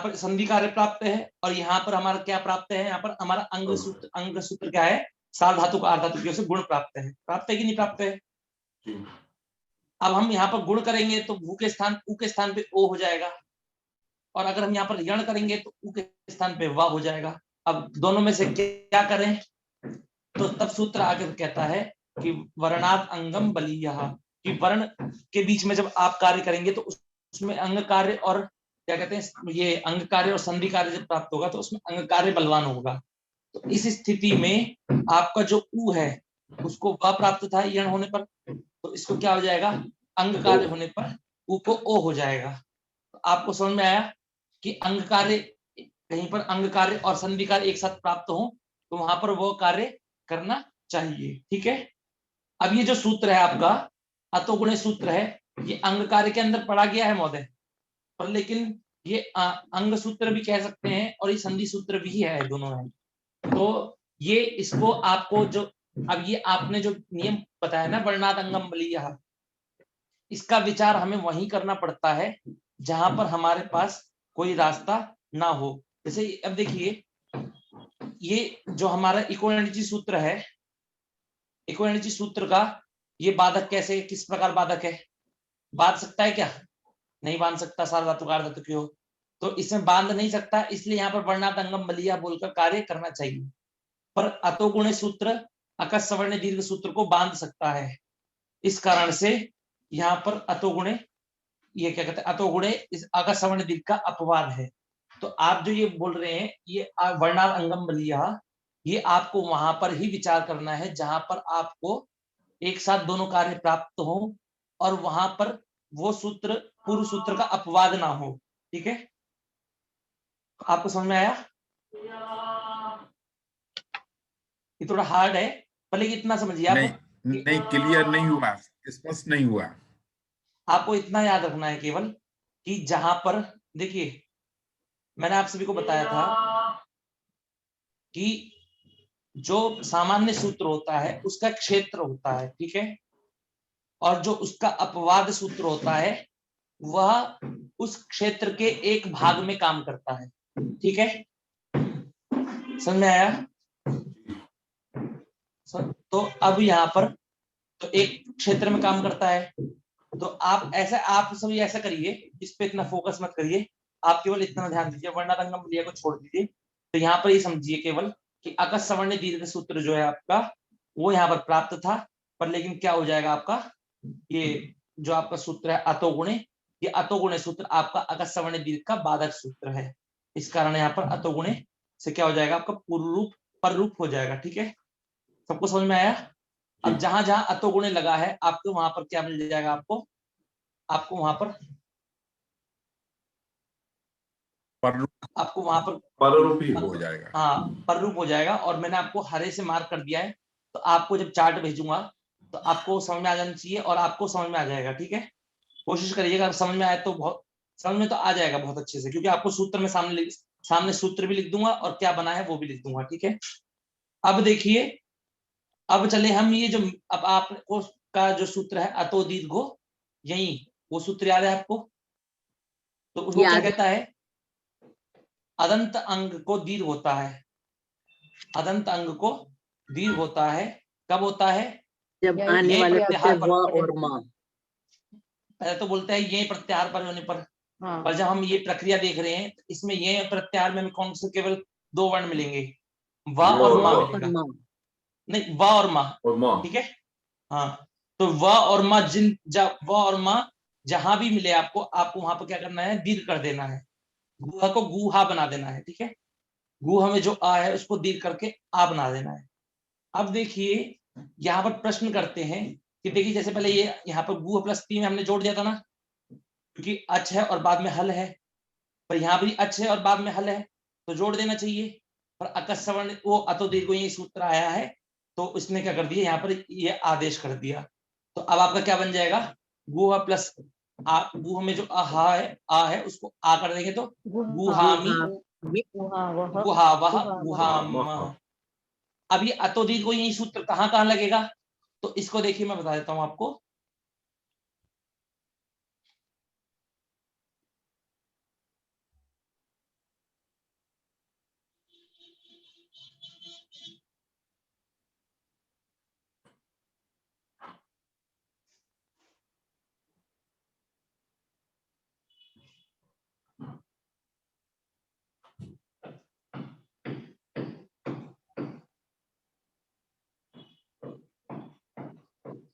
पर संधि कार्य प्राप्त है और यहाँ पर हमारा क्या प्राप्त है? यहाँ पर हमारा अंग सूत्र क्या है? सार धातु का अर्ध धातु से गुण प्राप्त है। प्राप्त है कि नहीं प्राप्त है? अब हम यहाँ पर गुण करेंगे तो भू के स्थान उ के स्थान पे ओ हो जाएगा, और अगर हम यहाँ पर यण करेंगे तो उ के स्थान पे वा हो जाएगा। अब दोनों में से क्या करें? तो तब सूत्र आगे कहता है कि वर्णात अंगम बलीयः, कि वर्ण के बीच में जब आप कार्य करेंगे तो उसमें अंग कार्य और क्या कहते हैं, ये अंग कार्य और संधि कार्य जब प्राप्त होगा तो उसमें अंग कार्य बलवान होगा। तो इस स्थिति में आपका जो उ है उसको व प्राप्त था यण होने पर, तो इसको क्या हो जाएगा? अंग कार्य होने पर उ को ओ हो जाएगा। तो आपको समझ में आया कि अंग कार्य, कहीं पर अंग कार्य और संधि कार्य एक साथ प्राप्त हो तो वहां पर वो कार्य करना चाहिए, ठीक है। अब ये जो सूत्र है आपका अतोगुणे सूत्र है, ये अंग कार्य के अंदर पढ़ा गया है महोदय, पर लेकिन ये अंग सूत्र भी कह सकते हैं और ये संधि सूत्र भी है, दोनों है। तो ये इसको आपको जो अब ये आपने जो नियम बताया ना वर्णात अंगम बलीयः, इसका विचार हमें वहीं करना पड़ता है जहां पर हमारे पास कोई रास्ता ना हो। जैसे अब देखिए ये जो हमारा इको एनर्जी सूत्र है, इको एनर्जी सूत्र का ये बाधक कैसे, किस प्रकार बाधक है? बांध सकता है क्या? नहीं बांध सकता, सार धातु का अर्ध धातु क्यों? तो इसमें बांध नहीं सकता, इसलिए यहाँ पर वर्णात अंगम बलीयः बोलकर कार्य करना चाहिए। पर अतोगुणे सूत्र अकस सवर्ण दीर्घ सूत्र को बांध सकता है, इस कारण से यहाँ पर अतोगुणे, ये क्या कहते हैं, अतोगुणे इस अकस सवर्ण दीर्घ का अपवाद है। तो आप जो ये बोल रहे हैं ये वर्णात अंगम बलीयः, ये आपको वहां पर ही विचार करना है जहां पर आपको एक साथ दोनों कार्य प्राप्त हो और वहां पर वो सूत्र पूर्व सूत्र का अपवाद ना हो, ठीक है। आपको समझ में आया? ये थोड़ा हार्ड है पर लेकिन इतना समझिए आप, नहीं क्लियर नहीं हुआ, स्पष्ट नहीं हुआ। आपको इतना याद रखना है केवल कि जहां पर देखिए मैंने आप सभी को बताया था कि जो सामान्य सूत्र होता है उसका क्षेत्र होता है, ठीक है, और जो उसका अपवाद सूत्र होता है वह उस क्षेत्र के एक भाग में काम करता है, ठीक है। समझ में आया? तो अब यहाँ पर तो एक क्षेत्र में काम करता है, तो आप ऐसा, आप सभी ऐसा करिए, इस पे इतना फोकस मत करिए, आप केवल इतना ध्यान दीजिए, वर्णात अंगम बलीयः को छोड़ दीजिए। तो यहाँ पर ये समझिए केवल कि अकस सवर्ण दीर्घ सूत्र जो है आपका वो यहाँ पर प्राप्त था, पर लेकिन क्या हो जाएगा आपका, ये जो आपका सूत्र है अतोगुणे, ये अतोगुणे सूत्र आपका अकस सवर्ण दीर्घ का बाधक सूत्र है, इस कारण यहाँ पर अतोगुणे से क्या हो जाएगा आपका पूर्व रूप पर रूप हो जाएगा, ठीक है। सबको समझ में आया? अब जहां जहां अतोगुणे लगा है आपको वहां पर क्या मिल जाएगा? आपको वहां पर आपको वहां पर पररूपी हो जाएगा। हाँ पररूप हो जाएगा। और मैंने आपको हरे से मार्क कर दिया है, तो आपको जब चार्ट भेजूंगा तो आपको समझ में आ जाना चाहिए और आपको समझ में आ जाएगा, ठीक है। कोशिश करिएगा, समझ में आए तो बहुत, समझ में तो आ जाएगा बहुत अच्छे से, क्योंकि आपको सूत्र में सामने सूत्र भी लिख दूंगा और क्या बना है वो भी लिख दूंगा, ठीक है। अब देखिए, अब चले हम ये जो अब आपको का जो सूत्र है अतो दीर्घो, यही वो सूत्र याद है आपको? तो उसको क्या कहता है? अदंत अंग को दीर्घ होता है, अदंत अंग को दीर्घ होता है, कब होता है? जब यही आने ये वाले प्रत्याहार प्रत्यय पर व और मा। पहले तो बोलते हैं ये प्रत्याहार पर होने पर, हाँ और जब हम ये प्रक्रिया देख रहे हैं तो इसमें ये प्रत्याहार में हमें कौन से केवल 2 वर्ण मिलेंगे, व और व मा और मिलेगा, मा। नहीं व और मा, और माँ। ठीक है। हाँ, तो व और मा जब व और मा जहां भी मिले आपको वहां पर क्या करना है, दीर्घ कर देना है, गुहा को गुहा बना देना है, ठीक है। गुहा में जो आ है उसको दीर्घ करके आ बना देना है। अब देखिए यहाँ पर प्रश्न करते हैं कि देखिए जैसे पहले ये यहाँ पर गुह प्लस ती में हमने जोड़ दिया था ना, क्योंकि अच है और बाद में हल है, पर यहाँ भी अच है और बाद में हल है तो जोड़ देना चाहिए, पर अकस्वर्ण वो अतो दीर्घ ये सूत्र आया है तो उसने क्या कर दिया, यहाँ पर ये आदेश कर दिया। तो अब आपका क्या बन जाएगा, गुह प्लस गुह में जो आ है उसको आ कर देंगे तो गुहामी गुहावह गुहाम। अब ये अतो दीर्घ को यही सूत्र कहाँ लगेगा, तो इसको देखिए मैं बता देता हूं आपको।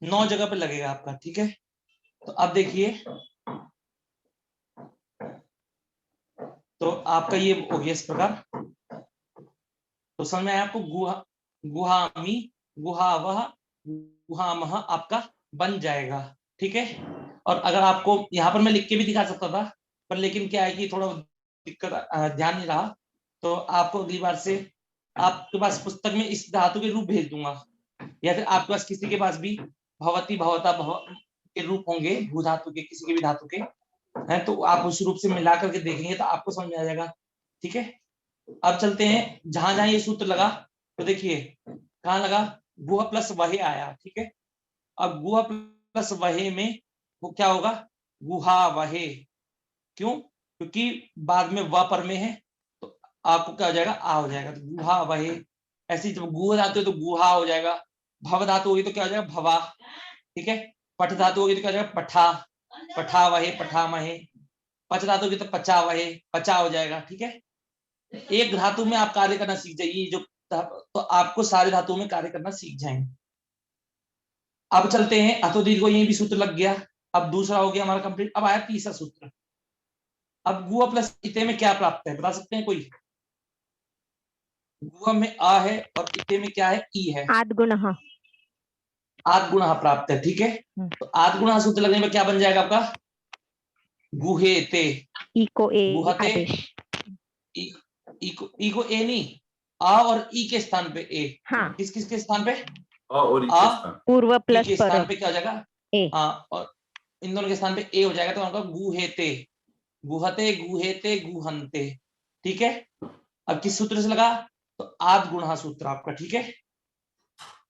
नौ जगह पे लगेगा आपका, ठीक है। तो अब देखिए, तो आपका ये हो गया इस प्रकार, तो समझ में आया आपको, गुहामी गुहावह गुहामह आपका बन जाएगा, ठीक है। और अगर आपको यहाँ पर मैं लिख के भी दिखा सकता था, पर लेकिन क्या है कि थोड़ा दिक्कत ध्यान नहीं रहा, तो आपको अगली बार से आपके पास पुस्तक में इस धातु के रूप भेज दूंगा, या फिर आपके पास किसी के पास भी भवती भवता भव के रूप होंगे, भू धातु के किसी के भी धातु के हैं, तो आप उस रूप से मिला करके देखेंगे तो आपको समझ में आ जाएगा, ठीक है। अब चलते हैं जहां जहां ये सूत्र लगा, तो देखिए कहाँ लगा, गुह प्लस वहे आया, ठीक है। अब गुह प्लस वहे में वो क्या होगा, गुहा वहे, क्यों, क्योंकि बाद में व पर में है तो आपको क्या हो जाएगा, आ हो जाएगा, तो गुहा वहे। ऐसी जब गुह धातु है तो गुहा हो जाएगा, भव धातु होगी तो क्या हो जाएगा, भवा, ठीक है। पठ धातु होगी तो क्या हो जाएगा, पठा, पठा वहे पठा महे। पच धातु होगी तो पचा वहे, पचा हो जाएगा, ठीक है। एक धातु में आप कार्य करना सीख जाइए, जो तो आपको सारे धातुओं में कार्य करना सीख जाएंगे। अब चलते हैं, अतो दीर्घ को यही भी सूत्र लग गया। अब दूसरा हो गया हमारा कंप्लीट। अब आया तीसरा सूत्र। अब गुआ प्लस इते में क्या प्राप्त है, बता सकते हैं कोई? गुआ में आ है और इते में क्या है, ई है, आद्गुणः। आद्गुणः प्राप्त है, ठीक है। तो आद्गुणः सूत्र लगने में क्या बन जाएगा आपका, गुहेते, ई को ए गुहते, आदेश। ई को ए नहीं, आ और ई के स्थान पे ए। हाँ, किस किस के स्थान पे, अ और ई आ के स्थान, पूर्व ई प्लस के पर स्थान पे क्या हो जाएगा, ए। हाँ, और इन दोनों के स्थान पे ए हो जाएगा, तो आपका गुहेते, गुहते गुहेते गुहंते, ठीक है। अब किस सूत्र से लगा, तो आद्गुणः सूत्र आपका, ठीक है।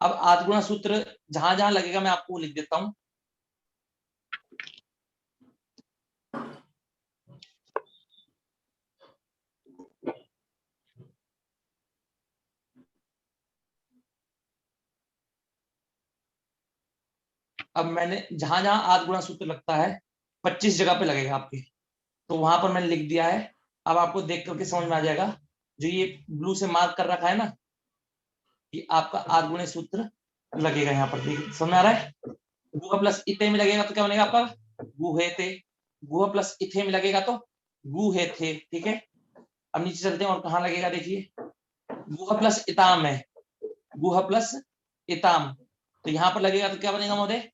अब आद्गुणः सूत्र जहां जहां लगेगा मैं आपको लिख देता हूं। अब मैंने जहां जहां आद्गुणः सूत्र लगता है 25 जगह पे लगेगा आपके, तो वहां पर मैंने लिख दिया है। अब आपको देख करके समझ में आ जाएगा, जो ये ब्लू से मार्क कर रखा है ना, ये आपका आद्गुणः सूत्र लगेगा यहाँ पर, देखिए समझ में आ रहा है। गुह प्लस इथे में लगेगा तो क्या बनेगा आपका, गुहेते। गुह प्लस इथे में लगेगा तो गुहेथे, ठीक है। अब नीचे चलते हैं और कहाँ लगेगा, देखिए गुह प्लस इताम है, गुह प्लस इताम, तो यहाँ पर लगेगा तो क्या बनेगा महोदय,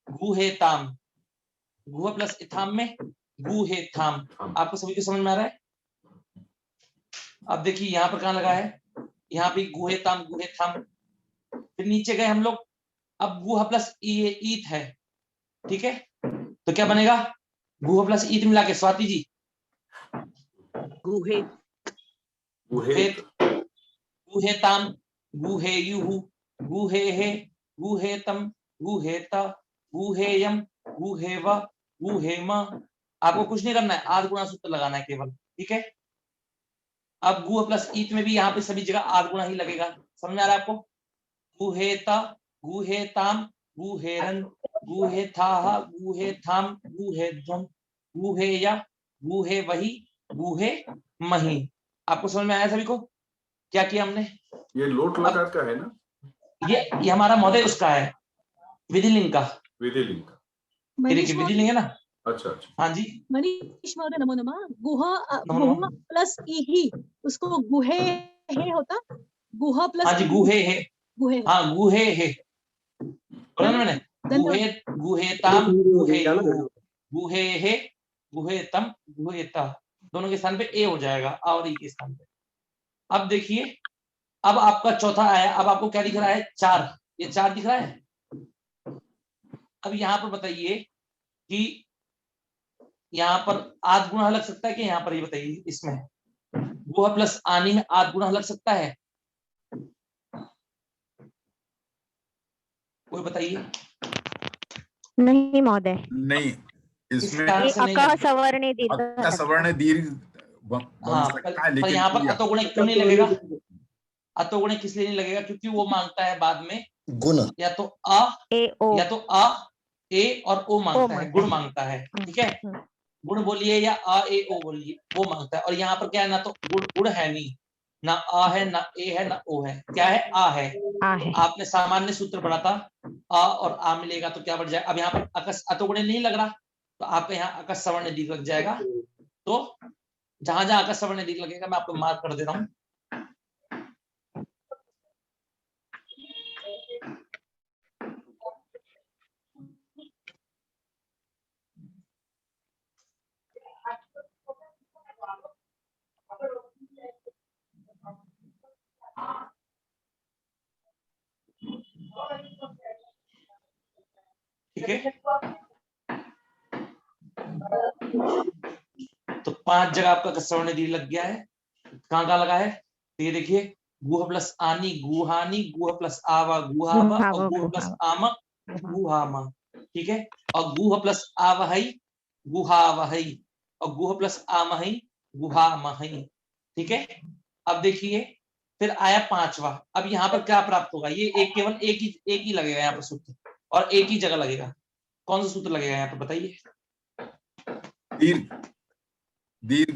गुहेताम। गुह प्लस इथाम में गुहेथाम। आपको सभी को समझ में आ रहा है। अब देखिए यहाँ पर कहाँ लगा है, यहाँ पे गुहेताम गुहेथाम। फिर नीचे गए हम लोग, अब गुह प्लस ईथ है, ठीक है, तो क्या बनेगा, गुह प्लस ईथ मिला के, स्वाति जी, गुहे गुहेत, गुहेताम गुहेयुः गुहेहे गुहेतम गुहेता गुहेयम गुहेव गुहेम। आपको कुछ नहीं करना है, आद्गुणः सूत्र लगाना है केवल, ठीक है। अब गुह प्लस ईथ में भी यहाँ पे सभी जगह आद्गुणः ही लगेगा, समझ आ रहा है आपको। गुहेता गुहेताम गुहेरन, गुहे था, गुहे थाम, गुहे ध्वम, गुहे या, गुहे वही, गुहे मही। आपको समझ में आया सभी को क्या किया हमने? ये लोट लकार का है ना? ये हमारा महोदय उसका है, विधिलिंग का। विधिलिंग का। ये देखिए विधिलिंग है ना। अच्छा अच्छा। हाँ जी मनीष महोदय नमो नमः। गुहा नमो नमः। गुहा प्लस इही उसको गुहे है होता, गुहा प्लस हाँ जी गुहे है, गुहे। हाँ गुहे है, बोला ना मैंने, गुहे, गुहेताम, गुहेयुः, गुहे है, गुहेतम, गुहेता, दोनों के स्थान पे ए हो जाएगा, आ और ई के स्थान पे। अब देखिए, अब आपका चौथा आया, अब आपको क्या दिख रहा है? 4, ये 4 दिख रहा है। अब यहाँ पर बताइए कि यहाँ पर आद गुणा लग सकता है कि यहाँ पर, ये बताइए इसमें गुहा प्लस आनी में आद गुणा लग सकता है? कोई बताइए। नहीं महोदय, नहीं, इसमें कारण से नहीं अका लगेगा। सवर्ण दीर्घ अक्का सवर्ण दीर्घ बन हाँ, सकता है, पर लेकिन यहाँ पर अतोगुणे क्यों नहीं लगेगा? अतोगुणे किस लिए नहीं लगेगा? क्योंकि वो मांगता है बाद में गुण या तो अ ए ओ या तो अ ए और ओ मांगता है, गुण मांगता है, ठीक है। गुण बोलिए या अ ए ओ बोलिए, वो मांगता है। और यहाँ पर क्या है, ना तो गुण है नहीं, ना अ है, ना ए है, ना ओ है, क्या है? आ है। आ है। आपने सामान्य सूत्र पढ़ा था, अ और आ मिलेगा तो क्या बढ़ जाए। अब यहाँ पर अकस अतोगुणे नहीं लग रहा, तो आपका यहाँ अकस सवर्ण दीर्घ लग जाएगा। तो जहां जहां अकस सवर्ण दीर्घ लगेगा मैं आपको मार्क कर दे रहा हूँ। ठीक है, तो 5 जगह आपका सवर्ण दीर्घ लग गया है। कहाँ कहाँ लगा है? तो ये देखिए, गुह प्लस आनी गुहानी, गुह प्लस आवा गुहावा, और गुह प्लस आम गुहामा, ठीक है। और गुह प्लस आवहई गुहावहई, और गुह प्लस आमहई गुहामहई, ठीक है। अब देखिए, फिर आया 5वां। अब यहाँ पर क्या प्राप्त होगा? ये एक केवल एक ही लगेगा यहाँ पर सूत्र, और एक ही जगह लगेगा। कौन सा सूत्र लगेगा यहाँ पर बताइए? दीर्घ दीर्घ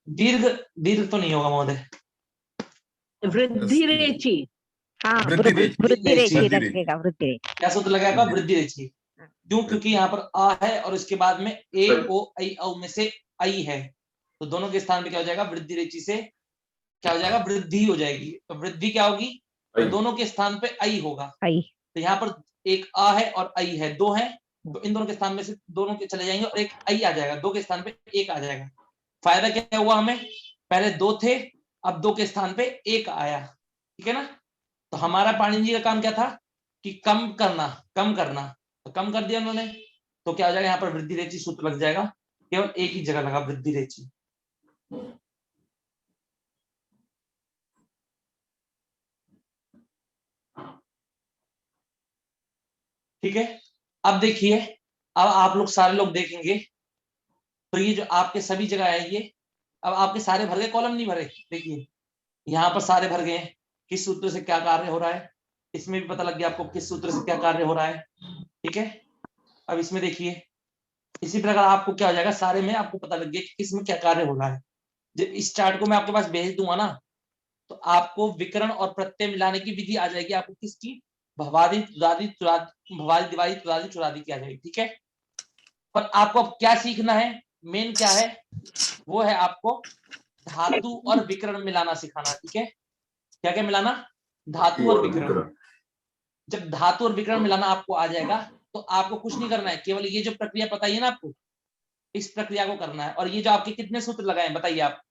दीर्घ दीर्घ तो नहीं होगा महोदय। वृद्धि रेचि। हाँ, वृद्धि रेचि। वृद्धि रेचि वृद्धि लगेगा, वृद्धि रेचि। क्या सूत्र लगेगा? वृद्धि रेचि। क्यों? क्योंकि यहाँ पर आ है और इसके बाद में ए ओ आई औ में से आई है, तो दोनों के स्थान पे क्या हो जाएगा? वृद्धि रेचि से क्या हो जाएगा? वृद्धि हो जाएगी। तो वृद्धि क्या होगी? तो दोनों के स्थान पे आई होगा। आई। तो यहाँ पर एक आ है और आई है, 2 है, तो इन दोनों के स्थान में से दोनों के चले जाएंगे और एक आई आ जाएगा, 2 के स्थान पे एक आ जाएगा। फायदा क्या हुआ हमें? पहले 2 थे, अब 2 के स्थान पे एक आया, ठीक है ना। तो हमारा पाणिनि जी का काम क्या था कि कम करना, तो कम कर दिया उन्होंने, तो क्या हो जाएगा? यहाँ पर वृद्धि रेचि सूत्र लग जाएगा, केवल एक ही जगह लगा वृद्धि रेचि। ठीक है। अब देखिए, अब आप लोग सारे लोग देखेंगे तो ये जो आपके सभी जगह है, ये अब आपके सारे भर गए, कॉलम नहीं भरे। देखिए यहाँ पर सारे भर गए हैं, किस सूत्र से क्या कार्य हो रहा है, इसमें भी पता लग गया आपको किस सूत्र से क्या कार्य हो रहा है, ठीक है। अब इसमें देखिए, इसी प्रकार आपको क्या हो जाएगा, सारे में आपको पता लग गया कि किसमें क्या कार्य हो रहा है। जब इस चार्ट को मैं आपके पास भेज दूंगा ना, तो आपको विकर्ण और प्रत्यय मिलाने की विधि आ जाएगी। आपको किसकी? भवादी तुदादी भवादी दिवादी तुदादी चुरादी की आ जाएगी, ठीक है। पर आपको अब क्या सीखना है, मेन क्या है, वो है आपको धातु और विकर्ण मिलाना सिखाना, ठीक है। क्या क्या मिलाना? धातु और विकर्ण। जब धातु और विकर्ण मिलाना आपको आ जाएगा, तो आपको कुछ नहीं करना है, केवल ये जो प्रक्रिया बताइए ना आपको, इस प्रक्रिया को करना है। और ये जो आपके कितने सूत्र लगाए बताइए आप?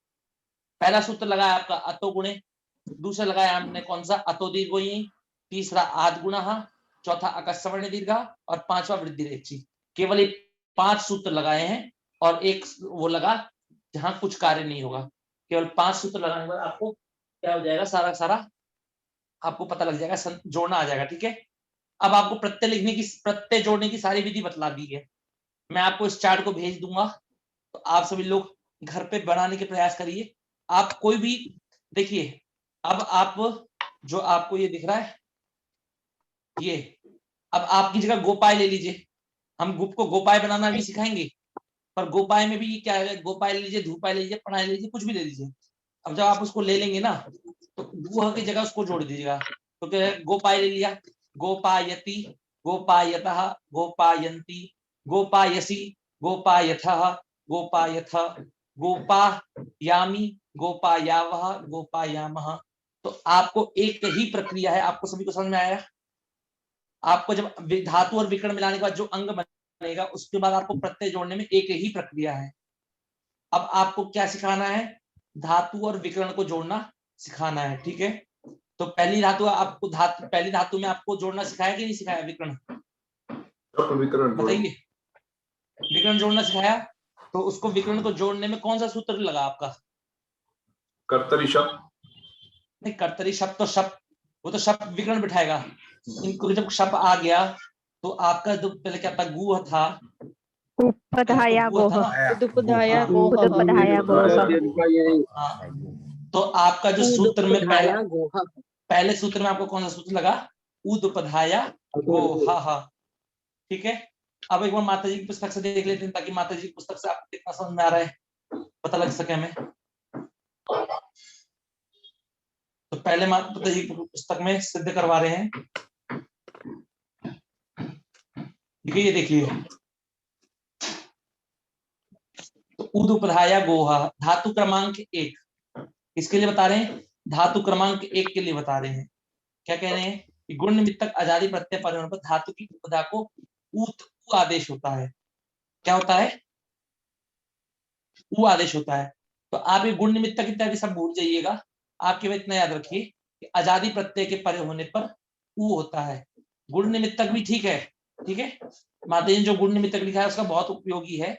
पहला सूत्र लगाया आपका अतो गुणे, दूसरा लगाया हमने कौन सा? अतो दीर्घोयी, तीसरा आद गुणः, चौथा अकस सवर्ण दीर्घा, और 5वां वृद्धि रेचि। केवल ये 5 सूत्र लगाए हैं, और एक वो लगा जहां कुछ कार्य नहीं होगा। केवल 5 सूत्र लगाने के बाद आपको क्या हो जाएगा? सारा सारा आपको पता लग जाएगा, जोड़ना आ जाएगा, ठीक है। अब आपको प्रत्यय लिखने की, प्रत्यय जोड़ने की सारी विधि बतला दी है। मैं आपको इस चार्ट को भेज दूंगा, तो आप सभी लोग घर पे बनाने के प्रयास करिए। आप कोई भी देखिए, अब आप जो आपको ये दिख रहा है, ये अब आपकी जगह गोपाय ले लीजिए, हम गुप को गोपाय बनाना भी सिखाएंगे, पर गोपाय में भी क्या है, गोपाय ले लीजिए, धूपाय ले लीजिए, पढ़ाई ले लीजिए, कुछ भी ले लीजिए। अब जब आप उसको ले लेंगे ना, तो गुह की जगह उसको जोड़ दीजिएगा। तो क्या है, गोपाय ले लिया, गोपायति, गोपायतः, गोपायन्ति, गोपायसी, गोपायथः, गोपायथ, गोपायामि, गोपायावः, गोपायामः। तो आपको एक ही प्रक्रिया है, आपको सभी को समझ में आया। आपको जब धातु और विकर्ण मिलाने के बाद जो अंग बनेगा, उसके बाद आपको प्रत्यय जोड़ने में एक ही प्रक्रिया है। अब आपको क्या सिखाना है, धातु और विकर्ण को जोड़ना सिखाना है, ठीक है। तो पहली धातु आपको पहली धातु में आपको जोड़ना सिखाया कि नहीं सिखाया, विकर्ण विकर्ण बताइए, विकर्ण जोड़ना सिखाया। तो उसको विकर्ण को जोड़ने में कौन सा सूत्र लगा आपका? कर्तरी शब्द, नहीं, कर्तरी शब्द तो शब्द, वो तो शब्द विकर्ण बिठाएगा। इनको जब शब्द आ गया तो आपका जो पहले क्या था, गुह था, उपधाया गुह था गोह, ना, उदुपधाया हाँ, गोह उदुपधाया गोह, हाँ। तो आपका जो सूत्र में उदुपधाया गोह, पहले सूत्र में आपको कौन सा सूत्र लगा, उदुपधाया गोहा, ठीक है। अब एक बार माता जी की पुस्तक से देख लेते हैं, ताकि माता जी की पुस्तक से आपको कितना समझ में आ रहा है पता लग सके हमें। तो पहले माता जी की पुस्तक में सिद्ध करवा रहे हैं, ठीक है, ये देखिए। तो उदुपधाया गोहा, धातु क्रमांक 1, किसके लिए बता रहे हैं, धातु क्रमांक 1 के लिए बता रहे हैं। क्या कह रहे हैं कि गुण निमित्तक आजादी प्रत्यय पर होने पर धातु की उपधा को ऊत उ आदेश होता है। क्या होता है, उ आदेश होता है। तो आप ये गुण निमित्तक इत्यादि सब भूल जाइएगा, आप केवल इतना याद रखिए कि आजादी प्रत्यय के परे होने पर उ होता है। गुण निमित्तक भी ठीक है, ठीक है। माता जी ने जो गुण निमित्तक लिखा है उसका बहुत उपयोगी है,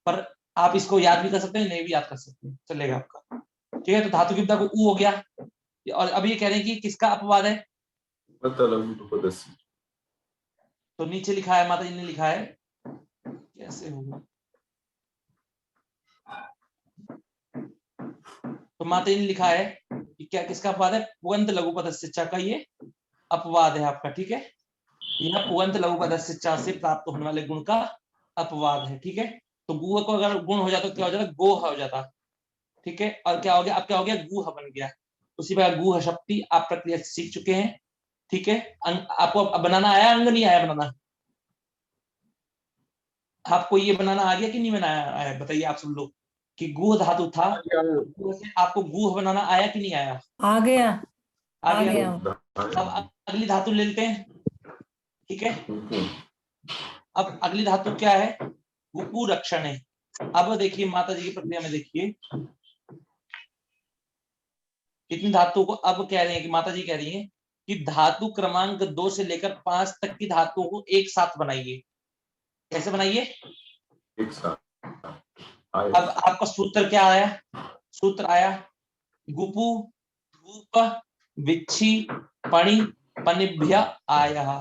पर आप इसको याद भी कर सकते हैं, नहीं भी याद कर सकते हैं, चलेगा आपका, ठीक है। तो धातु की उपधा को उ हो गया। और अब ये कह रहे हैं कि किसका अपवाद है, तो नीचे लिखा है, माता जी ने लिखा है, कैसे होगा, तो माता जी ने लिखा है कि क्या किसका अपवाद है, पुगंत लघु पदस्य च का ये अपवाद है आपका, ठीक है। यह पुगंत लघु पदस्य च से प्राप्त होने वाले गुण का अपवाद है, ठीक है। तो गुह को अगर गुण हो जाता तो क्या हो जाता, गोह हो जाता, ठीक है। और क्या हो गया, अब क्या हो गया, गुह बन गया। उसी प्रकार गुह शक्ति आप प्रक्रिया सीख चुके हैं, ठीक है। आपको अब बनाना आया, अंग नहीं आया बनाना, आपको ये बनाना आ गया कि नहीं बनाया आया, बताइए आप सब लोग, कि गुह धातु था, आपको गुह बनाना आया कि नहीं आया, आ गया, आ गया। अब अगली धातु ले लेते हैं, ठीक है। अब अगली धातु क्या है, गुपु रक्षण है। अब देखिए माता जी की प्रक्रिया में देखिए कितनी धातु को अब कह रहे हैं, कि माता जी कह रही हैं कि धातु क्रमांक 2 से लेकर 5 तक की धातुओं को एक साथ बनाइए। कैसे बनाइए, एक साथ। अब आपका सूत्र क्या आया, सूत्र आया गुपु धूप विच्छी पणि पनिभ्य आया।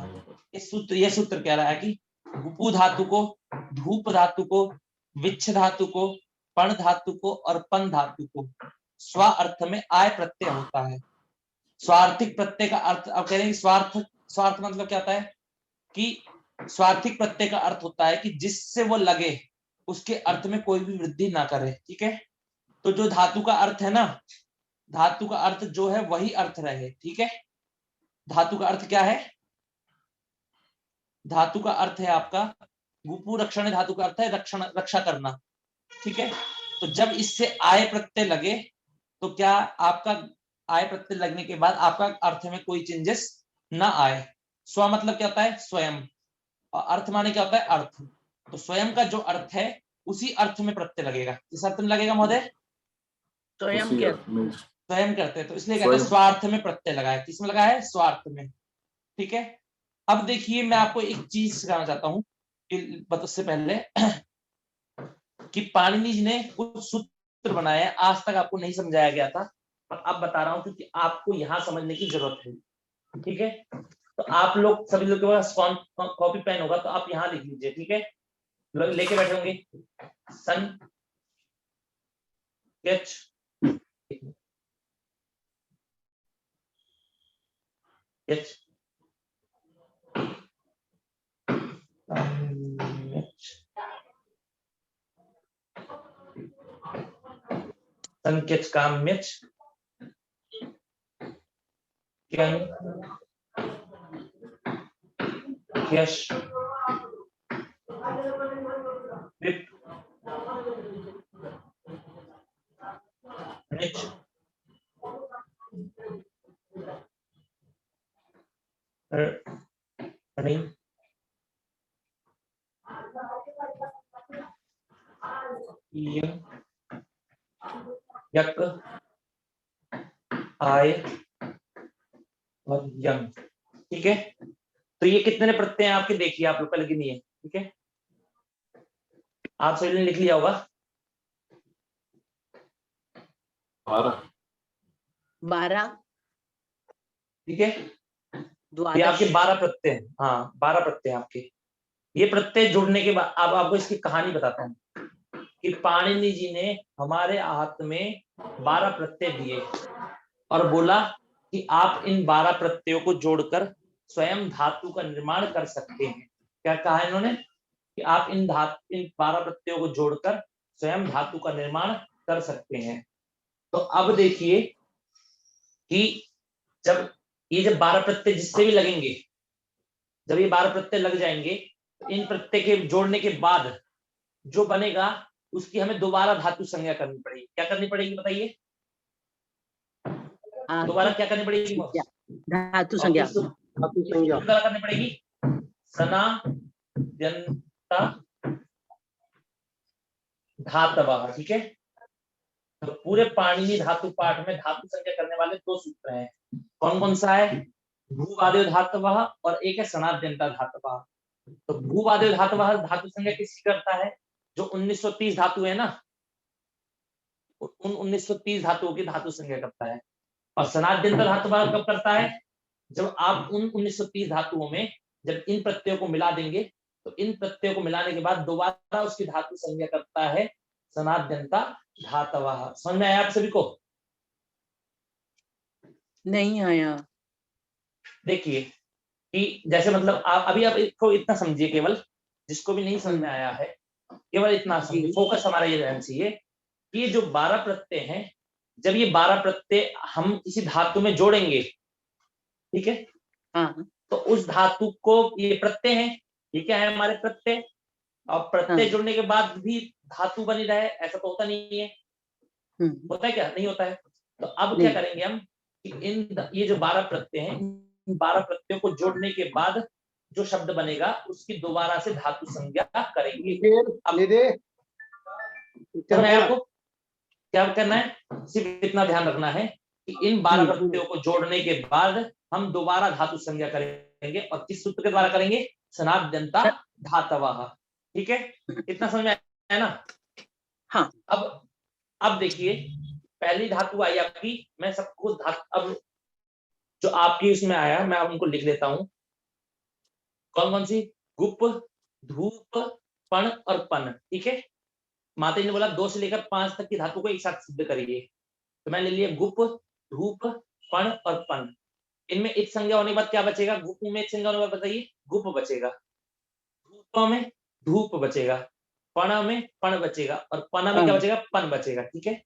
ये सूत्र कह रहा है कि गुपु धातु को, धूप धातु को, विच्छ धातु को, पण धातु को और पन धातु को स्व अर्थ में आय प्रत्यय होता है। स्वार्थिक प्रत्यय का अर्थ, अब कह रहे हैं स्वार्थ मतलब क्या होता है, कि स्वार्थिक प्रत्यय का अर्थ होता है कि जिससे वो लगे उसके अर्थ में कोई भी वृद्धि ना करे, ठीक है। तो जो धातु का अर्थ है ना, धातु का अर्थ जो है वही अर्थ रहे, ठीक है। धातु का अर्थ क्या है, धातु का अर्थ है आपका गुपु रक्षण, धातु का अर्थ है रक्षण, रक्षा करना, ठीक है। तो जब इससे आय प्रत्यय लगे तो क्या आपका आय प्रत्यय लगने के बाद आपका अर्थ में कोई चेंजेस ना आए। स्व मतलब क्या होता है, स्वयं, और अर्थ माने क्या होता है, अर्थ। तो स्वयं का जो अर्थ है उसी अर्थ में प्रत्यय लगेगा। किस अर्थ में लगेगा महोदय, स्वयं करते हैं, तो इसलिए कहते हैं स्वार्थ में प्रत्यय लगाया। किसमें लगा है, स्वार्थ में, ठीक है। अब देखिए मैं आपको एक चीज सिखाना चाहता हूँ उससे पहले कि पाणिनि जी ने कुछ सूत्र बनाए, आज तक आपको नहीं समझाया गया था, पर अब बता रहा हूं क्योंकि आपको यहां समझने की जरूरत है, ठीक है। तो आप लोग सभी लोग के पास कॉपी पेन होगा तो आप यहाँ लिख लीजिए, ठीक है। लेके बैठे होंगे सन स्केच, संकेच काम्यच क्यं क्यश विप निच णी यं यक आय और यंग। ठीक है, तो ये कितने प्रत्यय हैं आपके, देखिए आप लोग पहले गिनिए। ठीक है, आप सभी ने लिख लिया होगा। 12 ठीक है, ये आपके 12 प्रत्यय हैं। हाँ 12 प्रत्यय हैं आपके। ये प्रत्यय जुड़ने के बाद अब आपको इसकी कहानी बताता हूँ कि पाणिनि जी ने हमारे हाथ में 12 प्रत्यय दिए और बोला कि आप इन 12 प्रत्ययों को जोड़कर स्वयं धातु का निर्माण कर सकते हैं। क्या कहा इन्होंने कि आप इन 12 प्रत्ययों को जोड़कर स्वयं धातु का निर्माण कर सकते हैं। तो अब देखिए कि जब 12 प्रत्यय जिससे भी लगेंगे, जब ये 12 प्रत्यय लग जाएंगे तो इन प्रत्यय के जोड़ने के बाद जो बनेगा उसकी हमें दोबारा धातु संज्ञा करनी पड़ेगी। क्या करनी पड़ेगी बताइए, दोबारा क्या करनी पड़ेगी? धातु संज्ञा दोबारा करनी पड़ेगी सना यंता धातवः। ठीक है, तो पूरे पाणिनि धातु पाठ में धातु संज्ञा करने वाले 2 सूत्र हैं। कौन कौन सा है? भूवादेव धातवः और एक है सनाद्यंता धातवः। तो भूवादेव धातवः धातु संज्ञा किसकी करता है? जो 1930 धातु है ना, उन 1930 धातुओं की धातु संज्ञा करता है। और सनाद्यंता धातवः कब करता है? जब आप उन 1930 धातुओं में जब इन प्रत्ययों को मिला देंगे तो इन प्रत्ययों को मिलाने के बाद दोबारा उसकी धातु संज्ञा करता है सनाद्यंता धातवः। समझ में आया आप सभी को? नहीं आया। देखिए कि जैसे मतलब आप अभी आप इसको इतना समझिए, केवल जिसको भी नहीं समझ में आया है केवल इतना समझिए, फोकस हमारा ये रहना चाहिए कि ये जो 12 प्रत्यय हैं, जब ये 12 प्रत्यय हम किसी धातु में जोड़ेंगे, ठीक है, हाँ, तो उस धातु को, ये प्रत्यय है, ये क्या है हमारे प्रत्यय, और प्रत्यय जुड़ने के बाद भी धातु बनी रहे ऐसा तो होता नहीं है। होता है क्या? नहीं होता है। तो अब क्या करेंगे हम कि ये जो 12 प्रत्यय हैं, इन 12 प्रत्ययों को जोड़ने के बाद जो शब्द बनेगा उसकी दोबारा से धातु संज्ञा करेंगे। आपको क्या करना है? सिर्फ इतना ध्यान रखना है कि इन 12 प्रत्ययों को जोड़ने के बाद हम दोबारा धातु संज्ञा करेंगे और किस सूत्र के द्वारा करेंगे? सनाद्यंता धातवः। ठीक है, इतना समझ में आया ना? हाँ। अब देखिए पहली धातु आई आपकी, मैं सबको अब जो आपकी उसमें आया मैं उनको लिख लेता हूं। कौन कौन सी? गुप, धूप, पण और पन। ठीक है, माता जी ने बोला 2 से लेकर 5 तक की धातु को एक साथ सिद्ध करिए, तो मैंने ले लिया गुप, धूप, पण और पन। इनमें एक संज्ञा होने के बाद क्या बचेगा? गुप में एक संज्ञा होने के बाद बताइए, गुप बचेगा, धूप में धूप बचेगा, पण में पण बचेगा और पन में क्या बचेगा? पन बचेगा। ठीक है,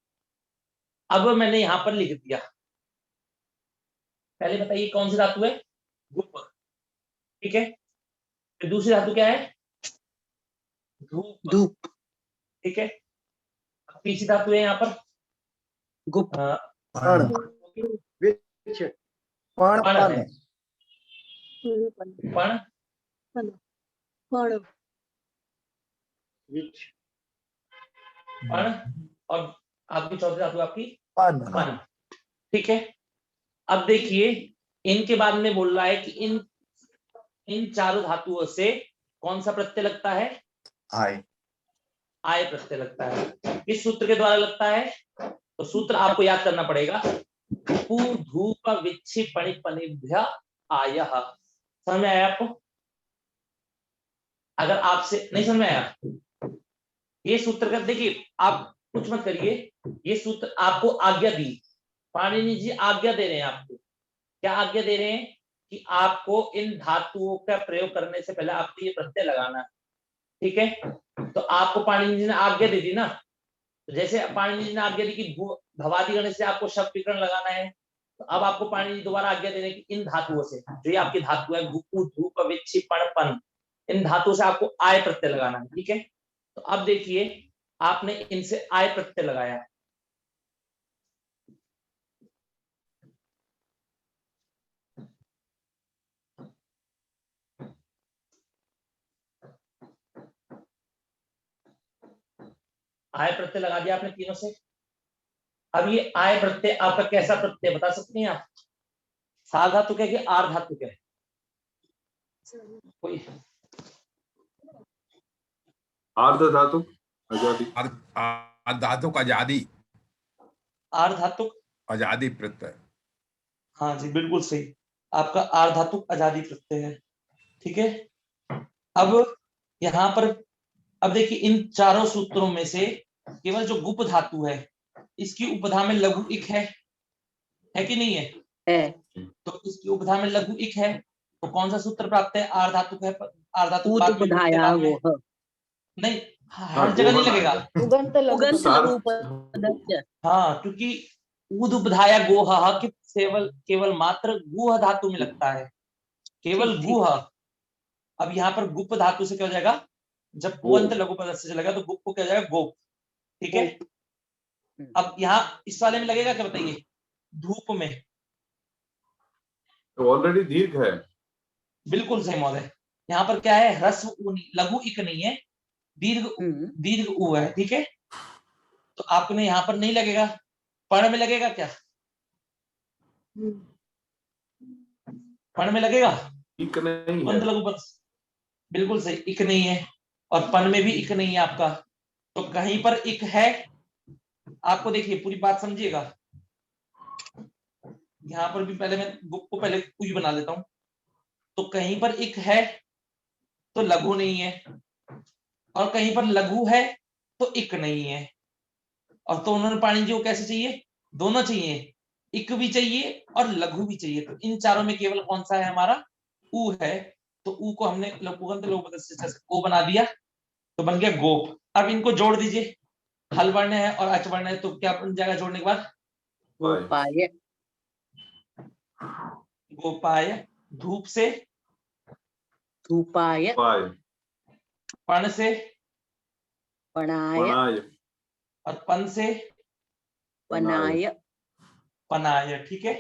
अब मैंने यहां पर लिख दिया। पहले बताइए कौन सी धातु है? गुप। ठीक है, फिर दूसरी धातु क्या है? धूप। ठीक है, तीसरी धातु है यहाँ पर गुप, पण है। पण और आपकी चौथी धातु आपकी पन। ठीक है, अब देखिए इनके बाद में बोल रहा है कि इन चारों धातुओं से कौन सा प्रत्यय लगता है? आय प्रत्यय लगता है। किस सूत्र के द्वारा लगता है? तो सूत्र आपको याद करना पड़ेगा, धूप विच्छि पणि पनिभ्य आयः। समझ में आया आपको? अगर आपसे नहीं समझ में आया, ये सूत्र का देखिए, आप कुछ मत करिए, ये सूत्र आपको आज्ञा दी, पाणिनि जी आज्ञा दे रहे हैं आपको। क्या आज्ञा दे रहे हैं? कि आपको इन धातुओं का प्रयोग करने से पहले आपको ये प्रत्यय लगाना है। ठीक है, तो आपको पाणिनि जी ने आज्ञा दे दी ना, तो जैसे पाणिनि जी ने आज्ञा दी कि भवादि गणित से आपको शब्द विकरण लगाना है। तो अब आपको पाणिनि जी दोबारा आज्ञा दे रहे हैं कि इन धातुओं से, जो ये आपकी धातु है घुपु धूप विच्छि पण पन, इन धातुओं से आपको आय प्रत्यय लगाना है। ठीक है, तो अब देखिए आपने इनसे आय प्रत्यय लगाया, आय प्रत्यय लगा दिया आपने तीनों से। अब ये आय प्रत्यय आपका कैसा प्रत्यय बता सकते हैं आप? सार धातु क्या कि आर धातु क्या है? कोई आर्ध धातु आजादी, धातु का आजादी, आर धातु आजादी प्रत्यय। हाँ जी बिल्कुल सही, आपका आर धातु आजादी प्रत्यय है। ठीक है, अब यहां पर अब देखिए इन चारों सूत्रों में से केवल जो गुप धातु है इसकी उपधा में लघु इक है कि नहीं है? तो इसकी उपधा में लघु इक है, तो कौन सा सूत्र प्राप्त है? आर धातु है, आर धातु बाद में नहीं, हर जगह नहीं लगेगा। उगंत लघु पदस्य। हाँ, क्योंकि उद उपधाया गोह कि केवल मात्र गुह धातु में लगता है, केवल गुह। अब यहाँ पर गुप धातु से क्या हो जाएगा? जब पुअंत लघु पदस्य चलेगा तो गुप को क्या हो जाएगा? गोप। ठीक है, अब यहाँ इस वाले में लगेगा क्या बताइए? धूप में तो ऑलरेडी दीर्घ है। बिल्कुल सही महोदय, यहाँ पर क्या है? ह्रस्व उ लघु इक नहीं है, दीर्घ उ है। ठीक है, तो आपने यहाँ पर नहीं लगेगा, पण में लगेगा क्या? पण में लगेगा? इक नहीं है, लघु पद बिल्कुल सही, इक नहीं है, और पन में भी इक नहीं है आपका। तो कहीं पर इक है, आपको देखिए पूरी बात समझिएगा। यहाँ पर भी पहले मैं गुप को पहले कुछ बना लेता हूं। तो कहीं पर इक है तो लघु नहीं है, और कहीं पर लघु है तो इक नहीं है। और तो उन्होंने पाणिनि जी को कैसे चाहिए? दोनों चाहिए, इक भी चाहिए और लघु भी चाहिए। तो इन चारों में केवल कौन सा है हमारा? उ है। तो उ को हमने उगंत लघु पदस्य से ओ बना दिया, तो बन गया गोप। अब इनको जोड़ दीजिए, हल वर्ण है और अच वर्ण है, तो क्या बन जाएगा जोड़ने के बाद? गोपाय। गोपाय, धूप से धूपाय, पाय, पण से पणाय, पनाय, और पन से पनाय। पनाय। ठीक है,